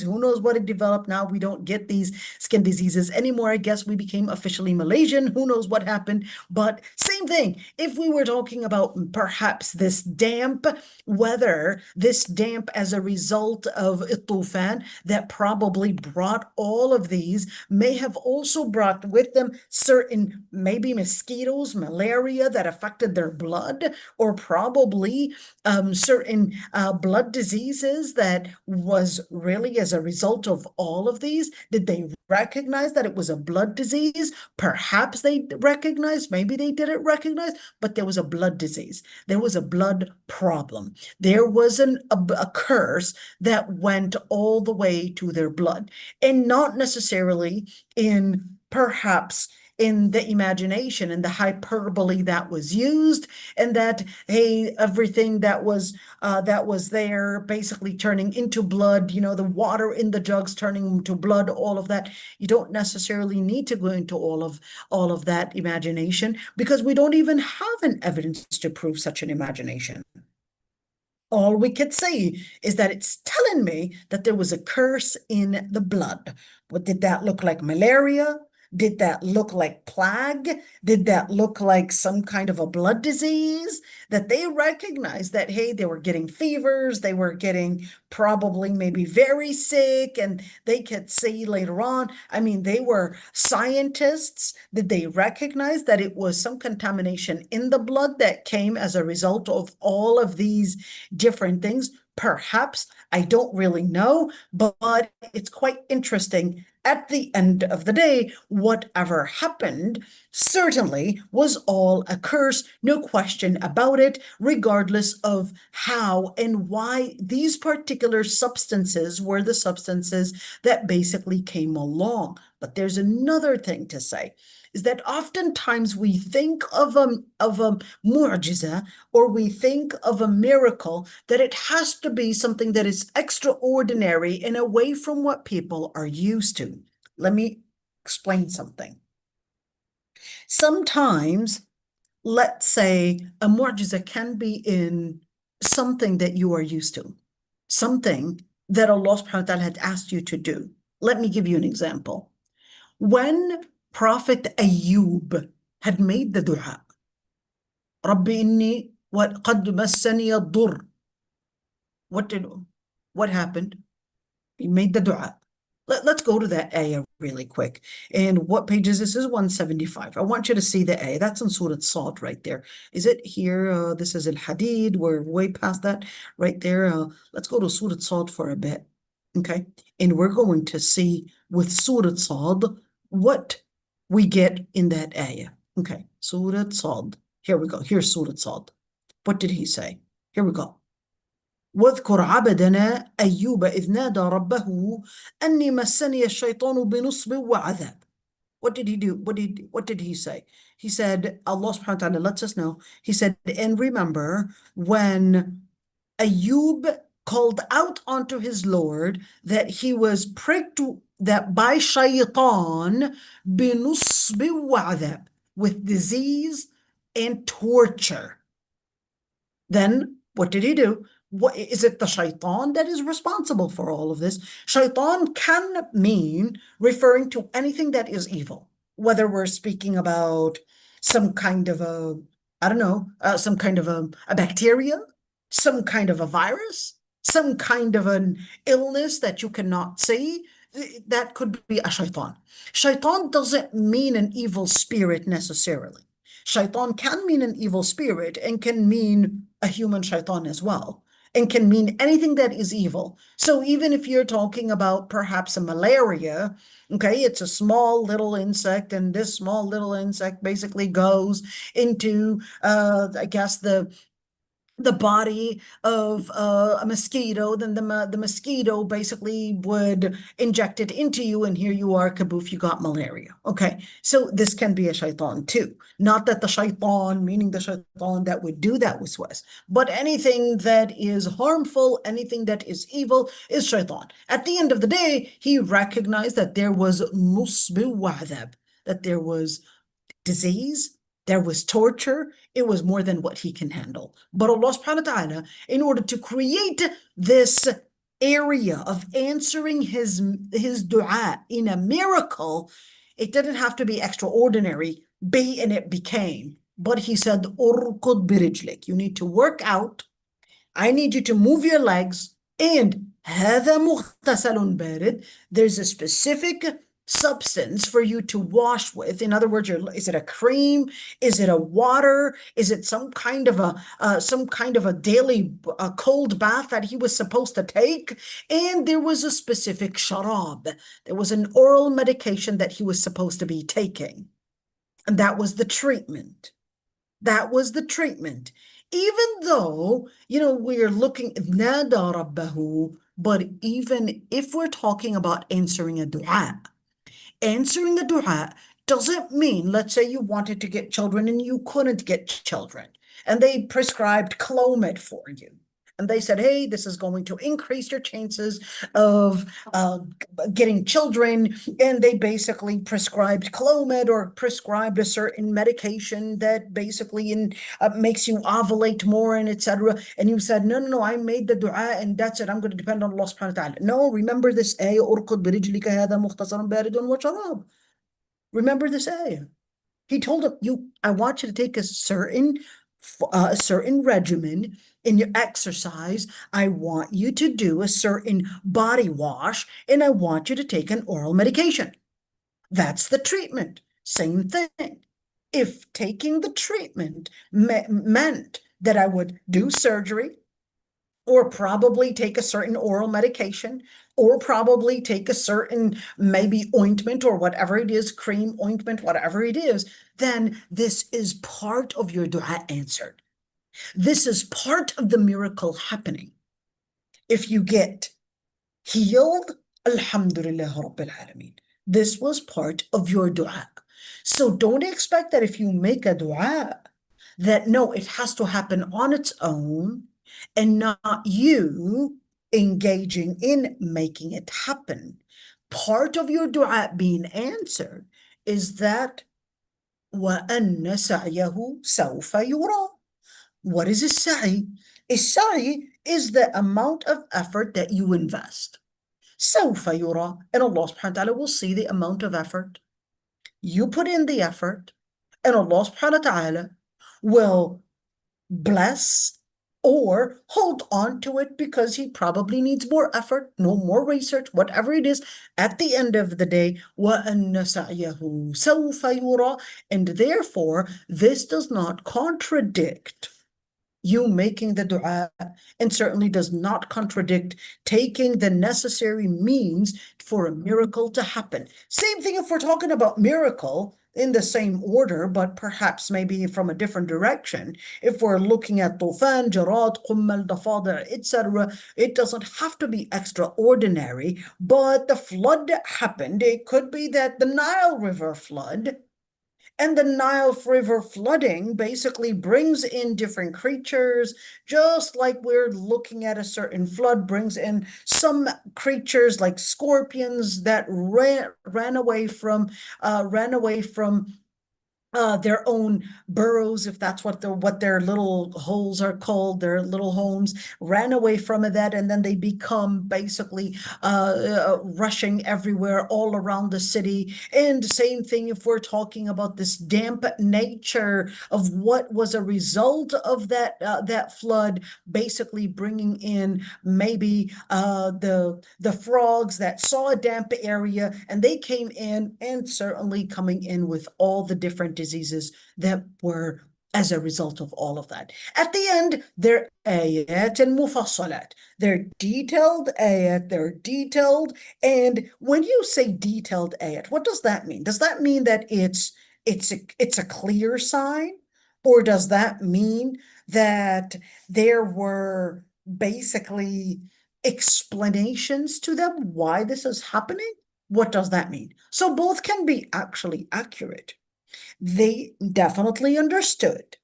Speaker 1: Who knows what it developed? Now we don't get these skin diseases anymore. I guess we became officially Malaysian. Who knows what happened? But same thing. If we were talking about perhaps this damp weather, this damp as a result of tufan that probably brought all of these, may have also brought with them certain maybe mosquitoes, malaria that affected their blood, or probably certain blood diseases that was really as a result of all of these? Did they recognize that it was a blood disease? Perhaps they recognized, maybe they didn't recognize, but there was a blood disease. There was a blood problem. There was a curse that went all the way to their blood, and not necessarily in perhaps in the imagination and the hyperbole that was used, and that, hey, everything that was there basically turning into blood, the water in the jugs turning into blood, all of that. You don't necessarily need to go into all of that imagination, because we don't even have an evidence to prove such an imagination. All we could say is that it's telling me that there was a curse in the blood. What did that look like? Malaria? Did that look like plague? Did that look like some kind of a blood disease? That they recognized that, hey, they were getting fevers, they were getting probably maybe very sick, and they could see later on. I mean, they were scientists. Did they recognize that it was some contamination in the blood that came as a result of all of these different things? Perhaps, I don't really know, but it's quite interesting. At the end of the day, whatever happened certainly was all a curse, no question about it, regardless of how and why these particular substances were the substances that basically came along. But there's another thing to say, is that oftentimes we think of a mu'jiza, or we think of a miracle, that it has to be something that is extraordinary and away from what people are used to. Let me explain something. Sometimes, let's say, a mu'jiza can be in something that you are used to, something that Allah subhanahu wa ta'ala had asked you to do. Let me give you an example. When Prophet Ayub had made the dua, Rabbi inni qad massani ad-dur. What happened? He made the dua. Let's go to that ayah really quick. And what page is this? This is 175. I want you to see the ayah. That's in Surah Sad right there. Is it here? This is al-Hadid. We're way past that right there. Let's go to Surah Sad for a bit. Okay. And we're going to see with Surah Sad what we get in that ayah. Okay. Surah Sad. Here we go. Here's Surah Sad. What did he say? Here we go. واذكر عبدنا أيوب إذ نادى ربه أني مسني الشيطان بنصب وعذاب. What did he do? What did he say? He said, Allah subhanahu wa ta'ala lets us know. He said, and remember when Ayub called out unto his Lord that he was pricked that by shaitan بنصب وعذاب, with disease and torture. Then what did he do? What is it? The shaitan that is responsible for all of this? Shaitan can mean referring to anything that is evil, whether we're speaking about some kind of I don't know, some kind of a bacteria, some kind of a virus, some kind of an illness that you cannot see. That could be a shaitan. Shaitan doesn't mean an evil spirit necessarily. Shaitan can mean an evil spirit and can mean a human shaitan as well, and can mean anything that is evil. So even if you're talking about perhaps a malaria, okay, it's a small little insect, and this small little insect basically goes into, I guess, the body of a mosquito, then the mosquito basically would inject it into you, and here you are, kaboof, you got malaria. Okay, so this can be a shaitan too. Not that the shaitan, meaning the shaitan that would do that waswas, but anything that is harmful, anything that is evil is shaitan. At the end of the day, he recognized that there was nusb wa adhab, that there was disease, there was torture. It was more than what he can handle. But Allah subhanahu wa ta'ala, in order to create this area of answering his dua in a miracle, it didn't have to be extraordinary, and it became. But he said, Urkud birijlik, you need to work out. I need you to move your legs. And هذا مغتسل بارد, there's a specific substance for you to wash with. In other words, is it a cream? Is it a water? Is it some kind of a daily cold bath that he was supposed to take? And there was a specific sharab. There was an oral medication that he was supposed to be taking. And that was the treatment. That was the treatment. Even though, we're looking, nada rabbahu, but even if we're talking about answering a dua doesn't mean, let's say you wanted to get children and you couldn't get children, and they prescribed Clomid for you. And they said, hey, this is going to increase your chances of getting children. And they basically prescribed Clomid or prescribed a certain medication that basically makes you ovulate more and etc. And you said, no, no, no, I made the dua and that's it. I'm going to depend on Allah subhanahu wa ta'ala. No, remember this ayah, أُرْكُضْ بِرِجْلِكَ هَذَا مُخْتَصَرٌ بَارِدٌ وَشَرَابٌ. Remember this ayah. He told him, I want you to take a certain regimen in your exercise. I want you to do a certain body wash, and I want you to take an oral medication. That's the treatment. Same thing. If taking the treatment meant that I would do surgery, or probably take a certain oral medication, or probably take a certain maybe ointment or whatever it is, cream, ointment, whatever it is, then this is part of your dua answered. This is part of the miracle happening. If you get healed, alhamdulillah rabbil alameen. This was part of your dua. So don't expect that if you make a dua, that no, it has to happen on its own and not you engaging in making it happen. Part of your dua being answered is that وَأَنَّ سَعْيَهُ سَوْفَ يُرَى. What is a sa'i? A sa'i is the amount of effort that you invest. سَوْفَ يُرَى. And Allah subhanahu wa ta'ala will see the amount of effort. You put in the effort, and Allah subhanahu wa ta'ala will bless or hold on to it because he probably needs more effort, no more research, whatever it is. At the end of the day, وَأَنَّ سَعْيَهُ سَوْفَ يُرَى. And therefore, this does not contradict you making the dua, and certainly does not contradict taking the necessary means for a miracle to happen. Same thing if we're talking about miracle in the same order, but perhaps maybe from a different direction. If we're looking at tufan, jarad, qummal, dafada, etc., it doesn't have to be extraordinary, but the flood happened. It could be that the Nile River flood, and the Nile River flooding basically brings in different creatures, just like we're looking at a certain flood brings in some creatures like scorpions that ran away from their own burrows, if that's what their little holes are called, their little homes, ran away from that, and then they become basically rushing everywhere all around the city. And same thing if we're talking about this damp nature of what was a result of that flood, basically bringing in maybe the frogs that saw a damp area and they came in, and certainly coming in with all the different diseases that were as a result of all of that. At the end, they're ayat and mufassalat. They're detailed ayat, they're detailed. And when you say detailed ayat, what does that mean? Does that mean that it's a clear sign? Or does that mean that there were basically explanations to them why this is happening? What does that mean? So both can be actually accurate. They definitely understood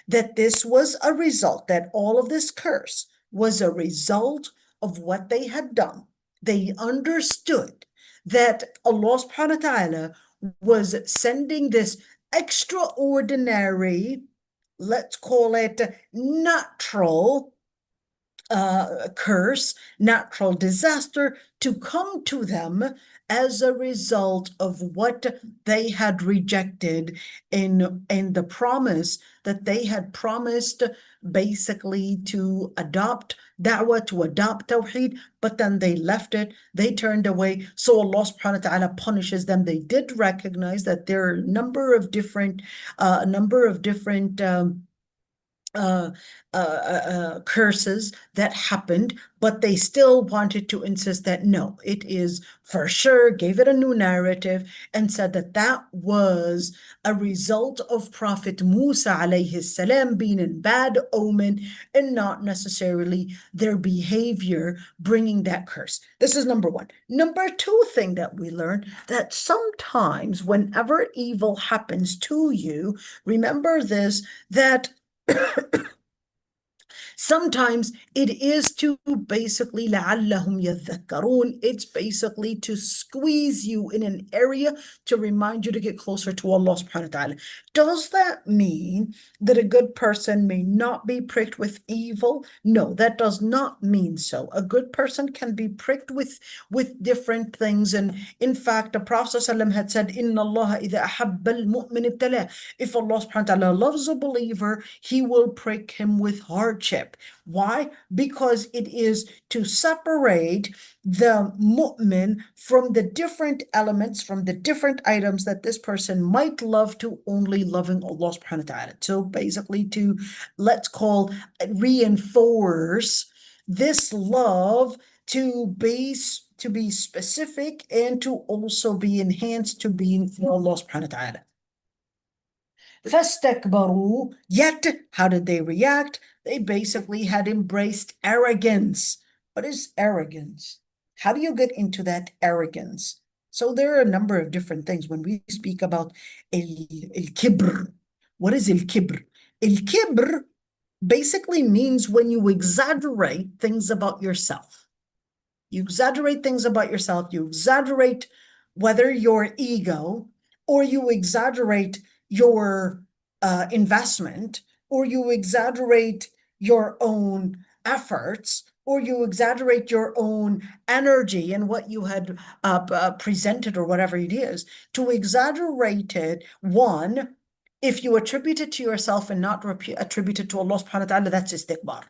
Speaker 1: that this was a result, that all of this curse was a result of what they had done. They understood that Allah subhanahu wa ta'ala was sending this extraordinary, let's call it natural curse, natural disaster to come to them as a result of what they had rejected in the promise that they had promised basically to adopt da'wah, to adopt tawheed, but then they left it, they turned away. So Allah subhanahu wa ta'ala punishes them. They did recognize that there are a number of different uh, curses that happened, but they still wanted to insist that no, it is for sure, gave it a new narrative, and said that that was a result of Prophet Musa alayhi salam being in bad omen and not necessarily their behavior bringing that curse. This is number one. Number two thing that we learn, that sometimes whenever evil happens to you, remember this, that sometimes it is to basically لَعَلَّهُمْ يَذَّكَّرُونَ. It's basically to squeeze you in an area to remind you to get closer to Allah subhanahu wa ta'ala. Does that mean that a good person may not be pricked with evil? No, that does not mean so. A good person can be pricked with different things. And in fact, the Prophet ﷺ had said, إِنَّ اللَّهَ إِذَا أَحَبَّ الْمُؤْمِنِ ابْتَلَاهُ. If Allah subhanahu wa ta'ala loves a believer, He will prick him with hardship. Why? Because it is to separate the mu'min from the different elements, from the different items that this person might love, to only loving Allah subhanahu wa ta'ala. So basically to, let's call, reinforce this love to be specific and to also be enhanced to being for Allah subhanahu wa ta'ala. فَاسْتَكْبَرُوا. Yet, how did they react? They basically had embraced arrogance. What is arrogance? How do you get into that arrogance? So there are a number of different things when we speak about al-kibr. What is al-kibr? Al-kibr basically means when you exaggerate things about yourself. You exaggerate things about yourself. You exaggerate whether your ego, or you exaggerate your investment, or you exaggerate your own efforts, or you exaggerate your own energy and what you had presented or whatever it is. To exaggerate it, one, if you attribute it to yourself and not attribute it to Allah subhanahu wa ta'ala, that's istikbar.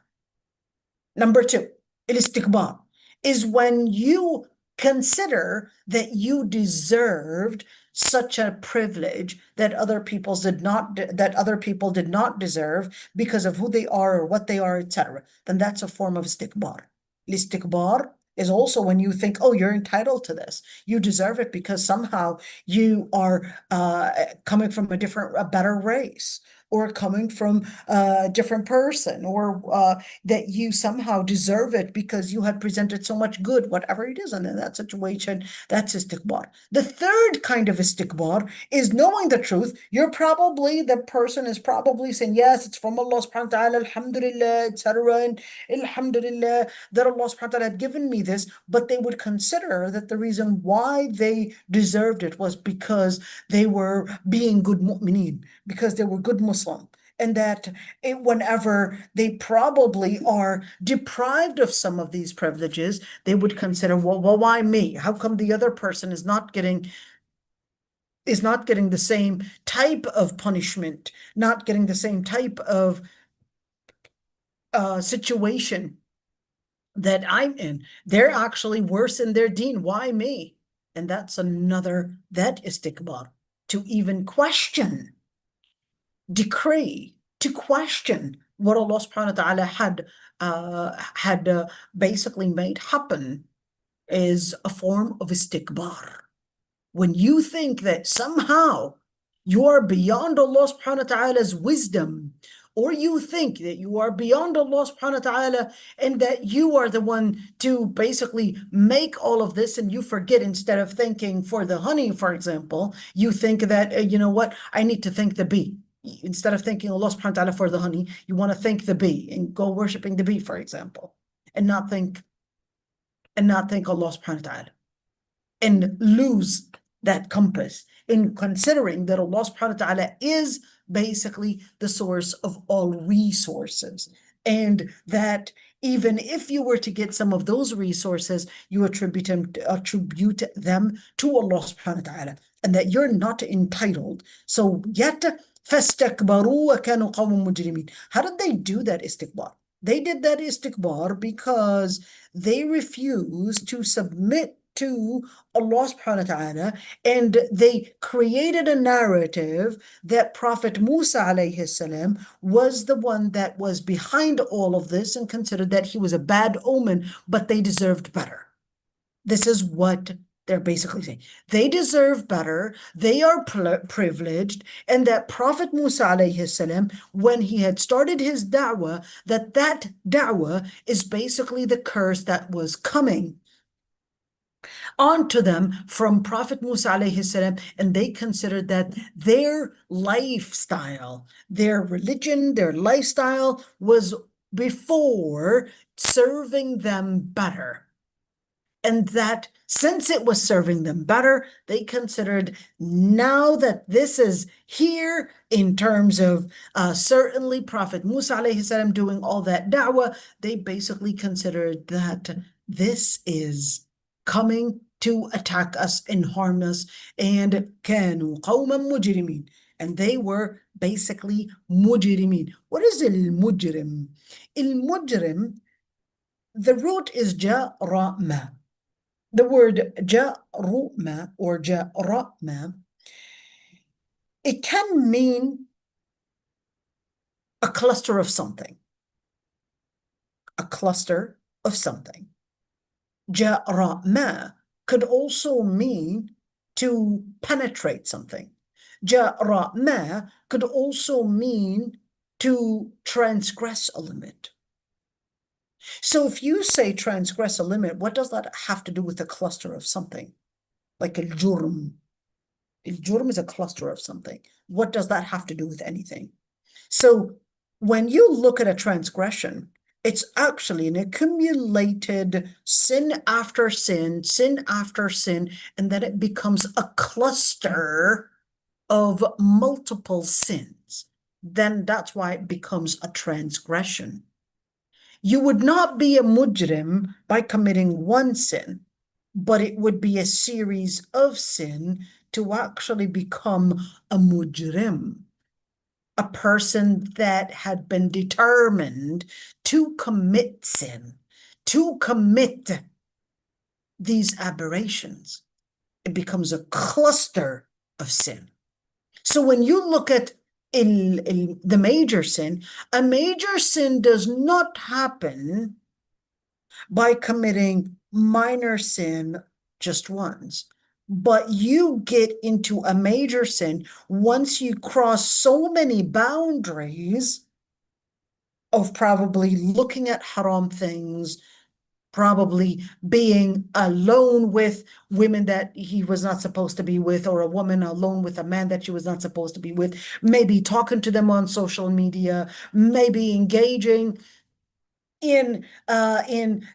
Speaker 1: Number two, al-istikbar is when you consider that you deserved such a privilege that other people did not deserve because of who they are or what they are, etc. Then that's a form of istikbar. Istikbar is also when you think, oh, you're entitled to this. You deserve it because somehow you are coming from a better race, or coming from a different person, or that you somehow deserve it because you have presented so much good, whatever it is. And in that situation, that's istikbar. The third kind of istikbar is knowing the truth. The person is probably saying, yes, it's from Allah subhanahu wa ta'ala, alhamdulillah, etc. And alhamdulillah that Allah subhanahu wa ta'ala had given me this, but they would consider that the reason why they deserved it was because they were being good mu'mineen, because they were good Muslim, and that whenever they probably are deprived of some of these privileges, they would consider, well, why me? How come the other person is not getting the same type of punishment, not getting the same type of situation that I'm in? They're actually worse in their deen. Why me? And that is istikbar, to even question, decree, to question what Allah subhanahu wa ta'ala had basically made happen, is a form of istikbar. When you think that somehow you are beyond Allah subhanahu wa ta'ala's wisdom, or you think that you are beyond Allah subhanahu wa ta'ala and that you are the one to basically make all of this, and you forget, instead of thanking for the honey, for example, you think that, you know what, I need to thank the bee. Instead of thanking Allah subhanahu wa ta'ala for the honey, you want to thank the bee and go worshiping the bee, for example, and not thank Allah subhanahu wa ta'ala, and lose that compass in considering that Allah subhanahu wa ta'ala is basically the source of all resources. and that even if you were to get some of those resources, you attribute them to Allah subhanahu wa ta'ala, and that you're not entitled. So yet, فَاسْتَكْبَرُوا وَكَانُوا قَوْمًا مُجْرِمِينَ. How did they do that istikbar? They did that istikbar because they refused to submit to Allah subhanahu wa ta'ala, and they created a narrative that Prophet Musa alayhi salam was the one that was behind all of this, and considered that he was a bad omen, but they deserved better. This is what they're basically saying. They deserve better, they are privileged, and that Prophet Musa alayhi salam, when he had started his da'wah, that da'wah is basically the curse that was coming onto them from Prophet Musa alayhi salam, and they considered that their lifestyle, their religion, their lifestyle was before serving them better. And that since it was serving them better, they considered now that this is here in terms of certainly Prophet Musa alayhi salam doing all that da'wah, they basically considered that this is coming to attack us and harm us, and كانوا قوما مجرمين, and they were basically mujrimin. What is al-mujrim? Al-mujrim, the root is jarama. The word jaruma or jarama, it can mean a cluster of something. A cluster of something. Jarama could also mean to penetrate something. Jarama could also mean to transgress a limit. So if you say transgress a limit, what does that have to do with a cluster of something? Like al-jurm. Al-jurm is a cluster of something. What does that have to do with anything? So when you look at a transgression, it's actually an accumulated sin after sin, sin after sin, and then it becomes a cluster of multiple sins. Then that's why it becomes a transgression. You would not be a mujrim by committing one sin, but it would be a series of sin to actually become a mujrim, a person that had been determined to commit sin, to commit these aberrations. It becomes a cluster of sin. So when you look at the major sin, a major sin does not happen by committing minor sin just once, but you get into a major sin once you cross so many boundaries of probably looking at haram things, probably being alone with women that he was not supposed to be with, or a woman alone with a man that she was not supposed to be with, maybe talking to them on social media, maybe engaging in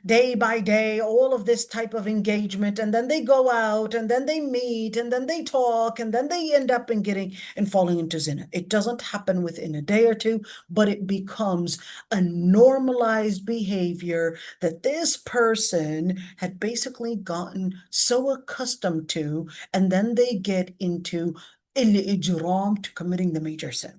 Speaker 1: day by day, all of this type of engagement, and then they go out, and then they meet, and then they talk, and then they end up in getting and falling into zina. It doesn't happen within a day or two, but it becomes a normalized behavior that this person had basically gotten so accustomed to, and then they get into al-ijram, to committing the major sin.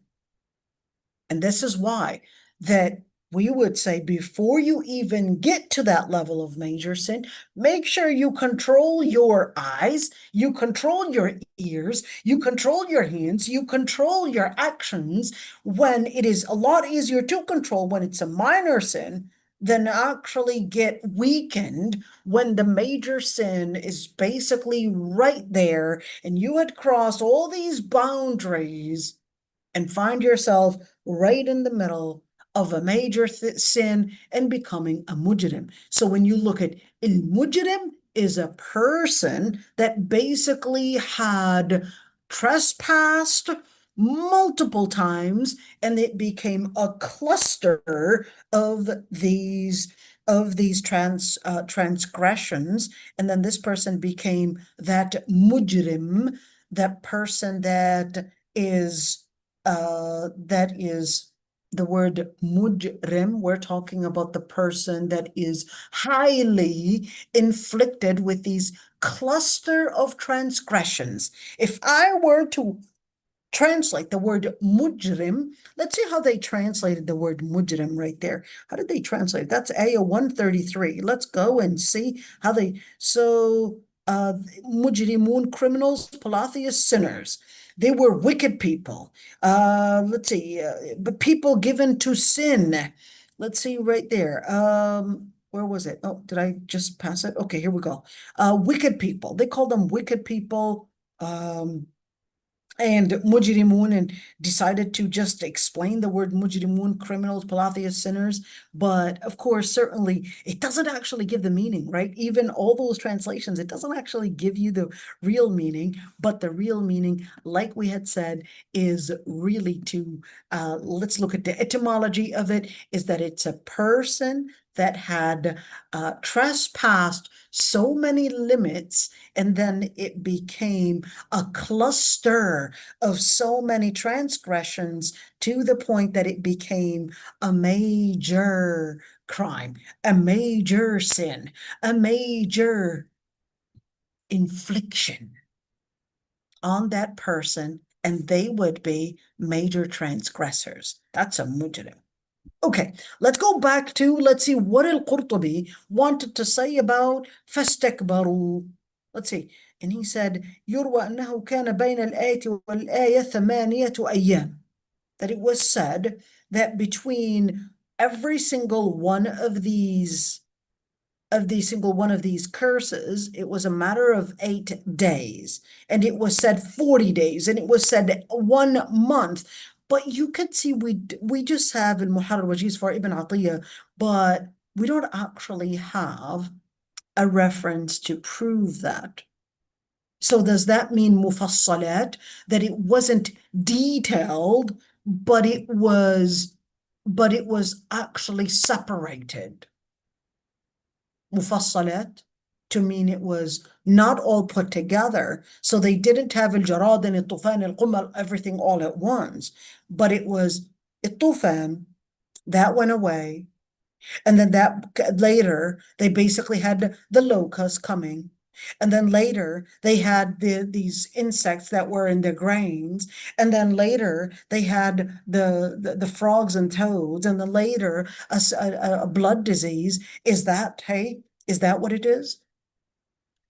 Speaker 1: And this is why that we would say, before you even get to that level of major sin, make sure you control your eyes, you control your ears, you control your hands, you control your actions, when it is a lot easier to control when it's a minor sin than actually get weakened when the major sin is basically right there and you had crossed all these boundaries and find yourself right in the middle of a major sin and becoming a mujrim. So when you look at al-mujrim, is a person that basically had trespassed multiple times, and it became a cluster of these transgressions, and then this person became that mujrim, that person that is the word mujrim, we're talking about the person that is highly inflicted with these cluster of transgressions. If I were to translate the word mujrim, let's see how they translated the word mujrim right there. How did they translate it? That's Ayah 133. Let's go and see how they, so mujrimun, criminals, polytheists, sinners. They were wicked people. Let's see, but people given to sin. Let's see right there. Where was it? Oh, did I just pass it? Okay, here we go. Wicked people. They called them wicked people. And mujrimun, and decided to just explain the word mujrimun, criminals, polytheists, sinners. But of course, certainly it doesn't actually give the meaning, right? Even all those translations, it doesn't actually give you the real meaning, but the real meaning, like we had said, is really to, let's look at the etymology of it, is that it's a person that had trespassed so many limits, and then it became a cluster of so many transgressions to the point that it became a major crime, a major sin, a major infliction on that person, and they would be major transgressors. That's a mujrim. Okay, let's go back to, let's see what al-Qurtubi wanted to say about فاستكبروا. Let's see. And he said, يروى أنه كان بين الآية والآية 8 أيام. That it was said that between every single one of these curses, it was a matter of 8 days, and it was said 40 days, and it was said 1 month. But you could see we just have al-Muharrar Wajiz for Ibn Atiyah, but we don't actually have a reference to prove that. So does that mean mufassalat, that it wasn't detailed, but it was actually separated? Mufassalat to mean it was not all put together. So they didn't have al-jarad and al-tufan, al-qumal, everything all at once, but it was al-tufan that went away. And then that later they basically had the locusts coming. And then later they had these insects that were in the grains. And then later they had the frogs and toads. And then later a blood disease. Is that, hey, is that what it is?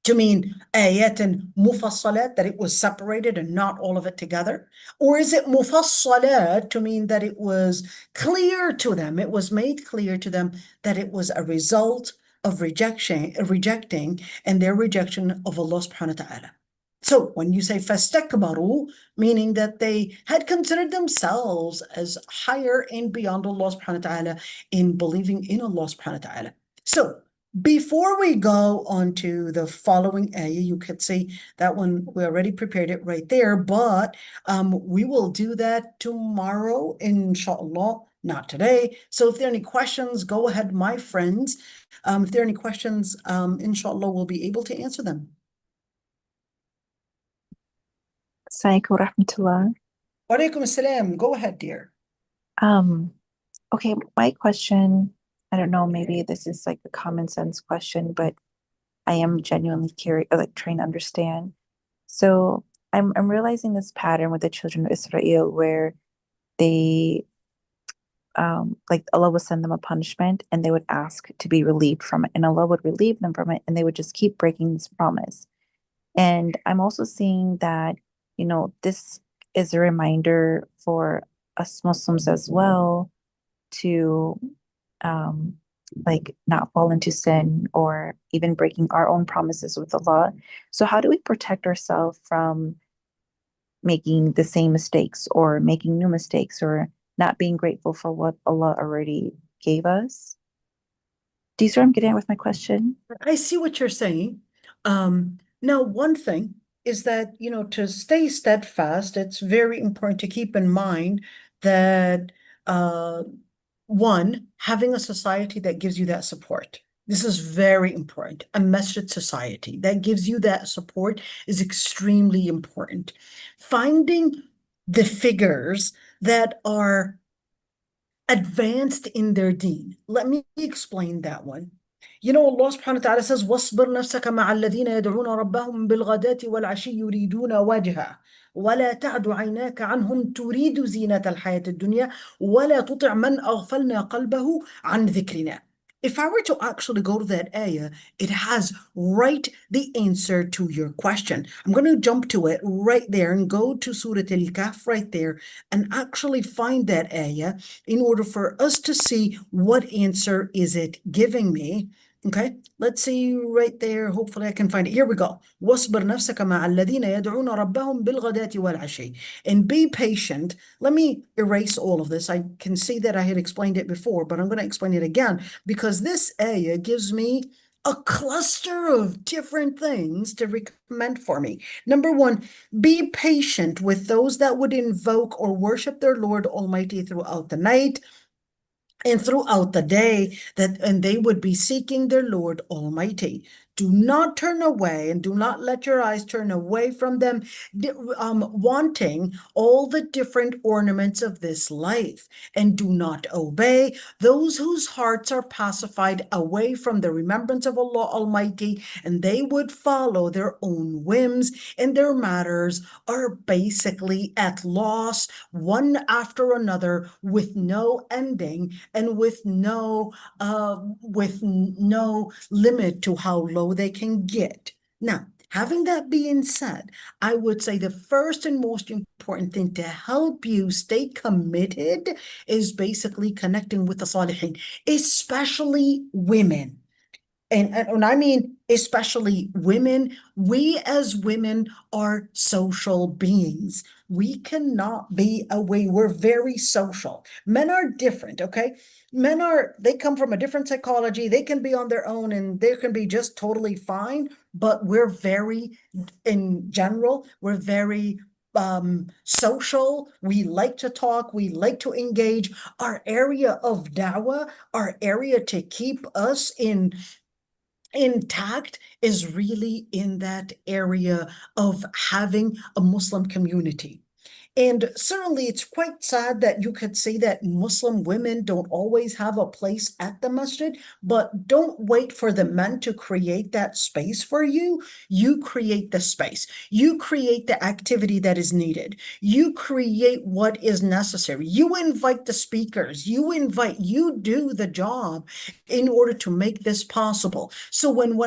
Speaker 1: To mean ayat and mufassalat, that it was separated and not all of it together? Or is it mufassalat to mean that it was clear to them, it was made clear to them that it was a result of rejecting and their rejection of Allah subhanahu wa ta'ala? So when you say fastakbaru, meaning that they had considered themselves as higher and beyond Allah subhanahu wa ta'ala in believing in Allah subhanahu wa ta'ala. So before we go on to the following ayah, you could see that one, we already prepared it right there, but we will do that tomorrow, inshallah, not today. So if there are any questions, go ahead, my friends. If there are any questions, inshallah, we'll be able to answer them.
Speaker 2: Assalamualaikum warahmatullah.
Speaker 1: Wa alaikum assalam. Go ahead, dear.
Speaker 2: Okay, my question, I don't know, maybe this is like a common sense question, but I am genuinely curious, like trying to understand. So I'm realizing this pattern with the children of Israel where they like Allah would send them a punishment and they would ask to be relieved from it, and Allah would relieve them from it, and they would just keep breaking this promise. And I'm also seeing that, this is a reminder for us Muslims as well to um, like not fall into sin or even breaking our own promises with Allah. So how do we protect ourselves from making the same mistakes or making new mistakes or not being grateful for what Allah already gave us? Do you see what I'm getting at with my question?
Speaker 1: I see what you're saying. Now, one thing is that, to stay steadfast, it's very important to keep in mind that, one, having a society that gives you that support. This is very important. A masjid society that gives you that support is extremely important. Finding the figures that are advanced in their deen. Let me explain that one. Allah subhanahu wa ta'ala says, وَاصْبِرْ نَفْسَكَ مَعَ الَّذِينَ يَدْعُونَ رَبَّهُم بِالْغَدَاةِ وَالْعَشِيِّ يُرِيدُونَ وَجْهَهُ ولا تعد عيناك عنهم تريد زينة الحياة الدنيا ولا تطع من أغفلنا قلبه عن ذكرنا. If I were to actually go to that ayah, it has right the answer to your question. I'm going to jump to it right there and go to Surah Al-Kahf right there and actually find that ayah in order for us to see what answer is it giving me. Okay, let's see right there. Hopefully I can find it. Here we go. وَاصْبِرْ نَفْسَكَ مَعَ الَّذِينَ يَدْعُونَ رَبَّهُم بِالْغَدَاةِ وَالْعَشِيِّ. And be patient. Let me erase all of this. I can see that I had explained it before, but I'm going to explain it again because this ayah gives me a cluster of different things to recommend for me. Number one, be patient with those that would invoke or worship their Lord Almighty throughout the night and throughout the day, and they would be seeking their Lord Almighty. Do not turn away and do not let your eyes turn away from them, wanting all the different ornaments of this life. And do not obey those whose hearts are pacified away from the remembrance of Allah Almighty, and they would follow their own whims, and their matters are basically at loss, one after another, with no ending and with no limit to how low they can get. Now, having that being said, I would say the first and most important thing to help you stay committed is basically connecting with the Salihin, especially women. And I mean, especially women, we as women are social beings. We cannot be away. We're very social. Men are different, okay? They come from a different psychology. They can be on their own and they can be just totally fine, but in general, we're very social. We like to talk. We like to engage. Our area of dawah, our area to keep us intact is really in that area of having a Muslim community. And certainly it's quite sad that you could say that Muslim women don't always have a place at the masjid, but don't wait for the men to create that space for you. You create the space. You create the activity that is needed. You create what is necessary. You invite the speakers. You do the job in order to make this possible. So when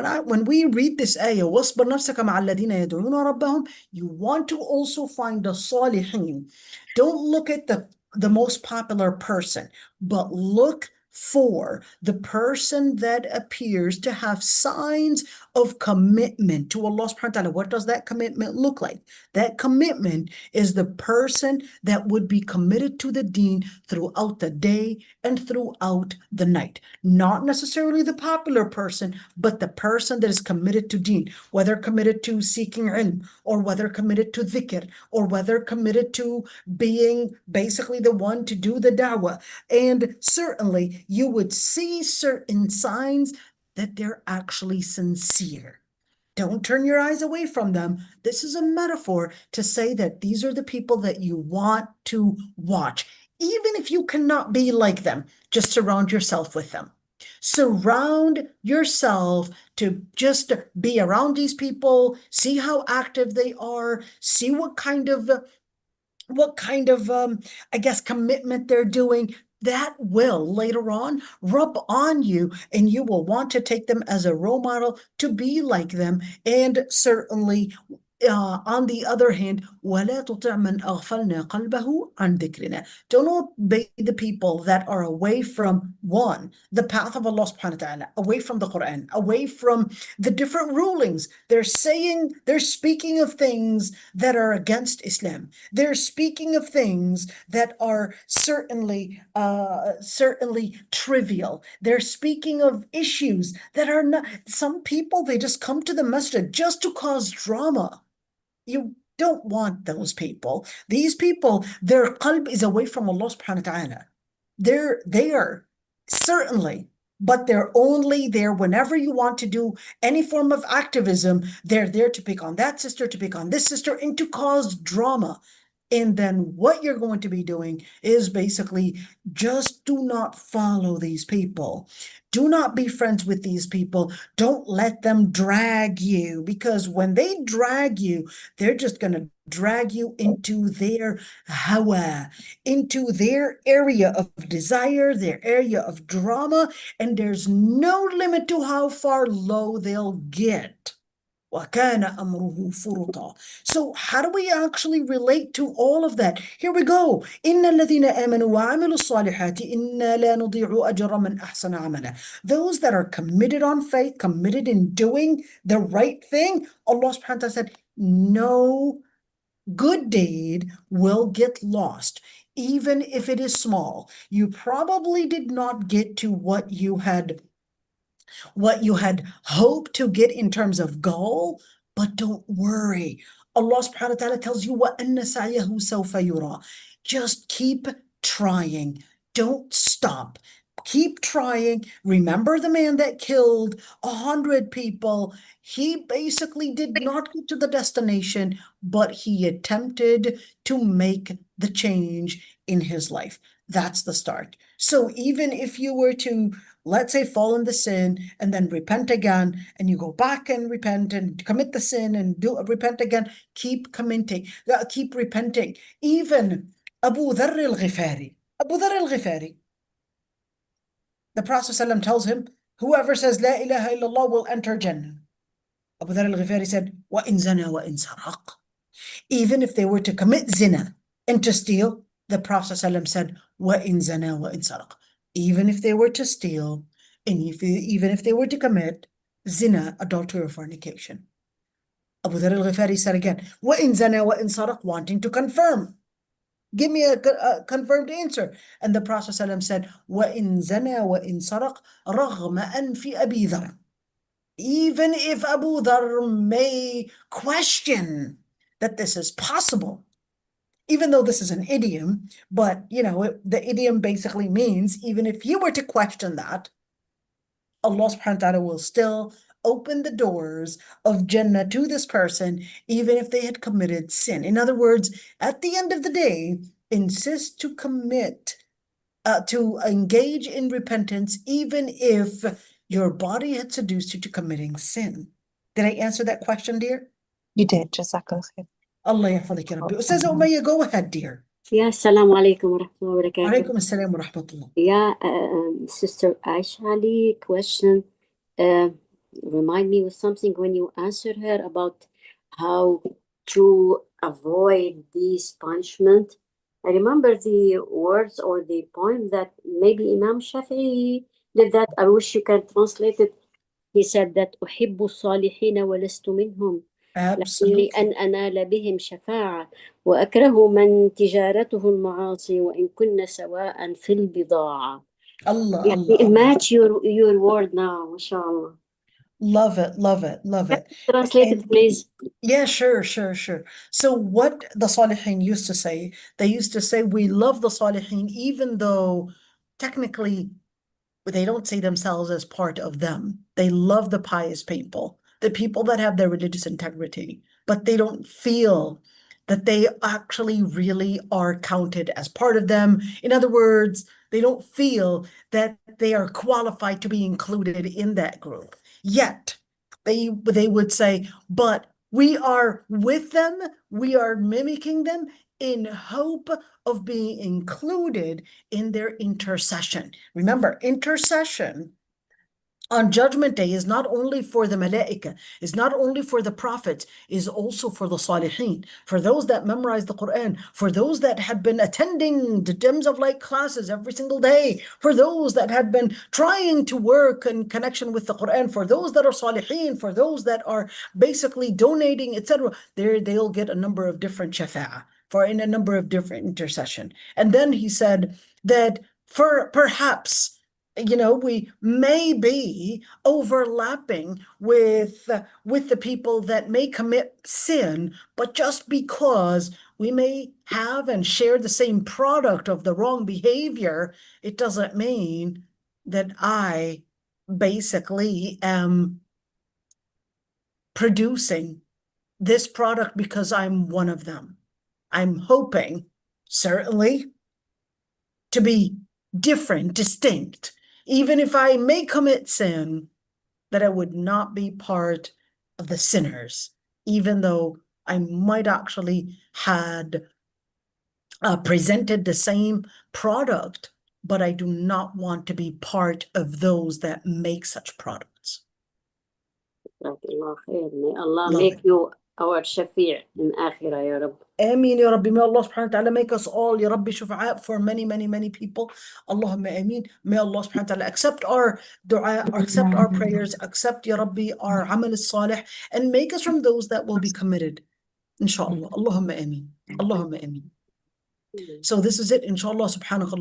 Speaker 1: we read this ayah, وَاصْبِرْ نَفْسَكَ مَعَ الَّذِينَ يَدْعُونَ رَبَّهُم, you want to also find the salihin. Don't look at the most popular person, but look for the person that appears to have signs of commitment to Allah subhanahu wa ta'ala. What does that commitment look like? That commitment is the person that would be committed to the deen throughout the day and throughout the night. Not necessarily the popular person, but the person that is committed to deen, whether committed to seeking ilm, or whether committed to dhikr, or whether committed to being basically the one to do the da'wah. And certainly you would see certain signs that they're actually sincere. Don't turn your eyes away from them. This is a metaphor to say that these are the people that you want to watch. Even if you cannot be like them, just surround yourself with them. Surround yourself to just be around these people, see how active they are, see what kind of I guess commitment they're doing. That will later on rub on you, and you will want to take them as a role model to be like them. And certainly, on the other hand, وَلَا تُطِعْ مَنْ أَغْفَلْنَا قَلْبَهُ عَنْ ذِكْرِنَا. Don't obey the people that are away from one, the path of Allah subhanahu wa ta'ala, away from the Quran, away from the different rulings. They're speaking of things that are against Islam. They're speaking of things that are certainly trivial. They're speaking of issues that are not. Some people, they just come to the masjid just to cause drama. You don't want those people. These people, their qalb is away from Allah subhanahu wa ta'ala. They are certainly, but they're only there whenever you want to do any form of activism. They're there to pick on that sister, to pick on this sister, and to cause drama. And then what you're going to be doing is basically just do not follow these people. Do not be friends with these people. Don't let them drag you, because when they drag you, they're just going to drag you into their hawa, into their area of desire, their area of drama, and there's no limit to how far low they'll get. وَكَانَ أَمْرُهُ فُرُطًا. So how do we actually relate to all of that? Here we go. إِنَّ الَّذِينَ آمَنُوا وَعَمِلُوا الصَّالِحَاتِ إِنَّا لَا نُضِيعُ أَجْرَ مَنْ أَحْسَنَ عَمَلًا. Those that are committed on faith, committed in doing the right thing, Allah subhanahu wa ta'ala said, no good deed will get lost, even if it is small. You probably did not get to what you had hoped to get in terms of goal, but don't worry. Allah subhanahu wa ta'ala tells you, وَأَنَّ سَعْيَهُ سَوْفَ يُرَى. Just keep trying. Don't stop. Keep trying. Remember the man that killed 100 people. He basically did not get to the destination, but he attempted to make the change in his life. That's the start. So even if you were to, let's say, fall in the sin and then repent again, and you go back and repent and commit the sin and repent again, keep committing, keep repenting. Even Abu Dharr al-Ghifari, the Prophet ﷺ tells him, whoever says La ilaha illallah will enter Jannah. Abu Dharr al-Ghifari said, وَإِن زَنَا وَإِن سَرَقَ. Even if they were to commit zina and to steal, the Prophet ﷺ said, وَإِن زَنَا وَإِن سَرَقَ. Even if they were to steal, and even if they were to commit zina, adultery, or fornication. Abu Dharr al-Ghifari said again, وَإِن زَنَا وَإِن سَرَقَ, wanting to confirm. Give me a confirmed answer. And the Prophet ﷺ said, وَإِن زَنَا وَإِن سَرَقَ رَغْمَ أَنْفِ أَبِي ذَرٍ. Even if Abu Dharr may question that this is possible, even though this is an idiom, but the idiom basically means even if you were to question that, Allah subhanahu wa ta'ala will still open the doors of Jannah to this person, even if they had committed sin. In other words, at the end of the day, insist to engage in repentance, even if your body had seduced you to committing sin. Did I answer that question, dear?
Speaker 2: You did. Jazakallah khair.
Speaker 1: Allah يحفظك يا ربي. Ustaz Umayya, go ahead, dear.
Speaker 3: Yeah, Assalamu alaikum wa rahmatullahi wa barakatuh.
Speaker 1: Alaikum assalam wa rahmatullah.
Speaker 3: Yeah, Sister Aisha Ali, question. Remind me with something when you answered her about how to avoid this punishment. I remember the words or the poem that maybe Imam Shafi'i did that. I wish you can translate it. He said that أحب الصالحين ولست منهم لكني
Speaker 1: Absolutely.
Speaker 3: أن أنال بهم شفاعة وأكره من تجارته المعاصي وإن كنا سواء في البضاعة.
Speaker 1: Allah,
Speaker 3: يعني
Speaker 1: Allah, Allah.
Speaker 3: match your word now, mashallah.
Speaker 1: Love it, love it, love it.
Speaker 3: Translate it,
Speaker 1: And
Speaker 3: please.
Speaker 1: yeah, sure, sure, sure. So what the Salihin used to say, they used to say, we love the Salihin, even though technically they don't see themselves as part of them. They love the pious people, the people that have their religious integrity, but they don't feel that they actually really are counted as part of them. In other words, they don't feel that they are qualified to be included in that group. Yet they would say, but we are with them, we are mimicking them in hope of being included in their intercession. Remember, intercession on Judgment Day is not only for the malaika, is not only for the prophets, is also for the salihin, for those that memorize the Quran, for those that had been attending the Gems of Light classes every single day, for those that had been trying to work in connection with the Quran, for those that are salihin, for those that are basically donating, etc. They'll get a number of different shafa'ah, for in a number of different intercession. And then he said that for perhaps we may be overlapping with the people that may commit sin, but just because we may have and share the same product of the wrong behavior, it doesn't mean that I basically am producing this product because I'm one of them. I'm hoping, certainly, to be different, distinct. Even if I may commit sin, that I would not be part of the sinners, even though I might actually had presented the same product, but I do not want to be part of those that make such products.
Speaker 3: Allah khair. May Allah
Speaker 1: Love
Speaker 3: make
Speaker 1: it.
Speaker 3: you our shafi' in akhirah, ya Rabb.
Speaker 1: آمين يا ربي. May Allah subhanahu wa ta'ala make us all, Ya Rabbi, شفعاء for many, many, many people. Allahumma ameen. May Allah subhanahu wa ta'ala accept our dua, accept our prayers, accept, Ya Rabbi, our amal salih, and make us from those that will be committed. Inshallah. Allahumma ameen. Allahumma ameen. So this is it. Inshallah, subhanakallah.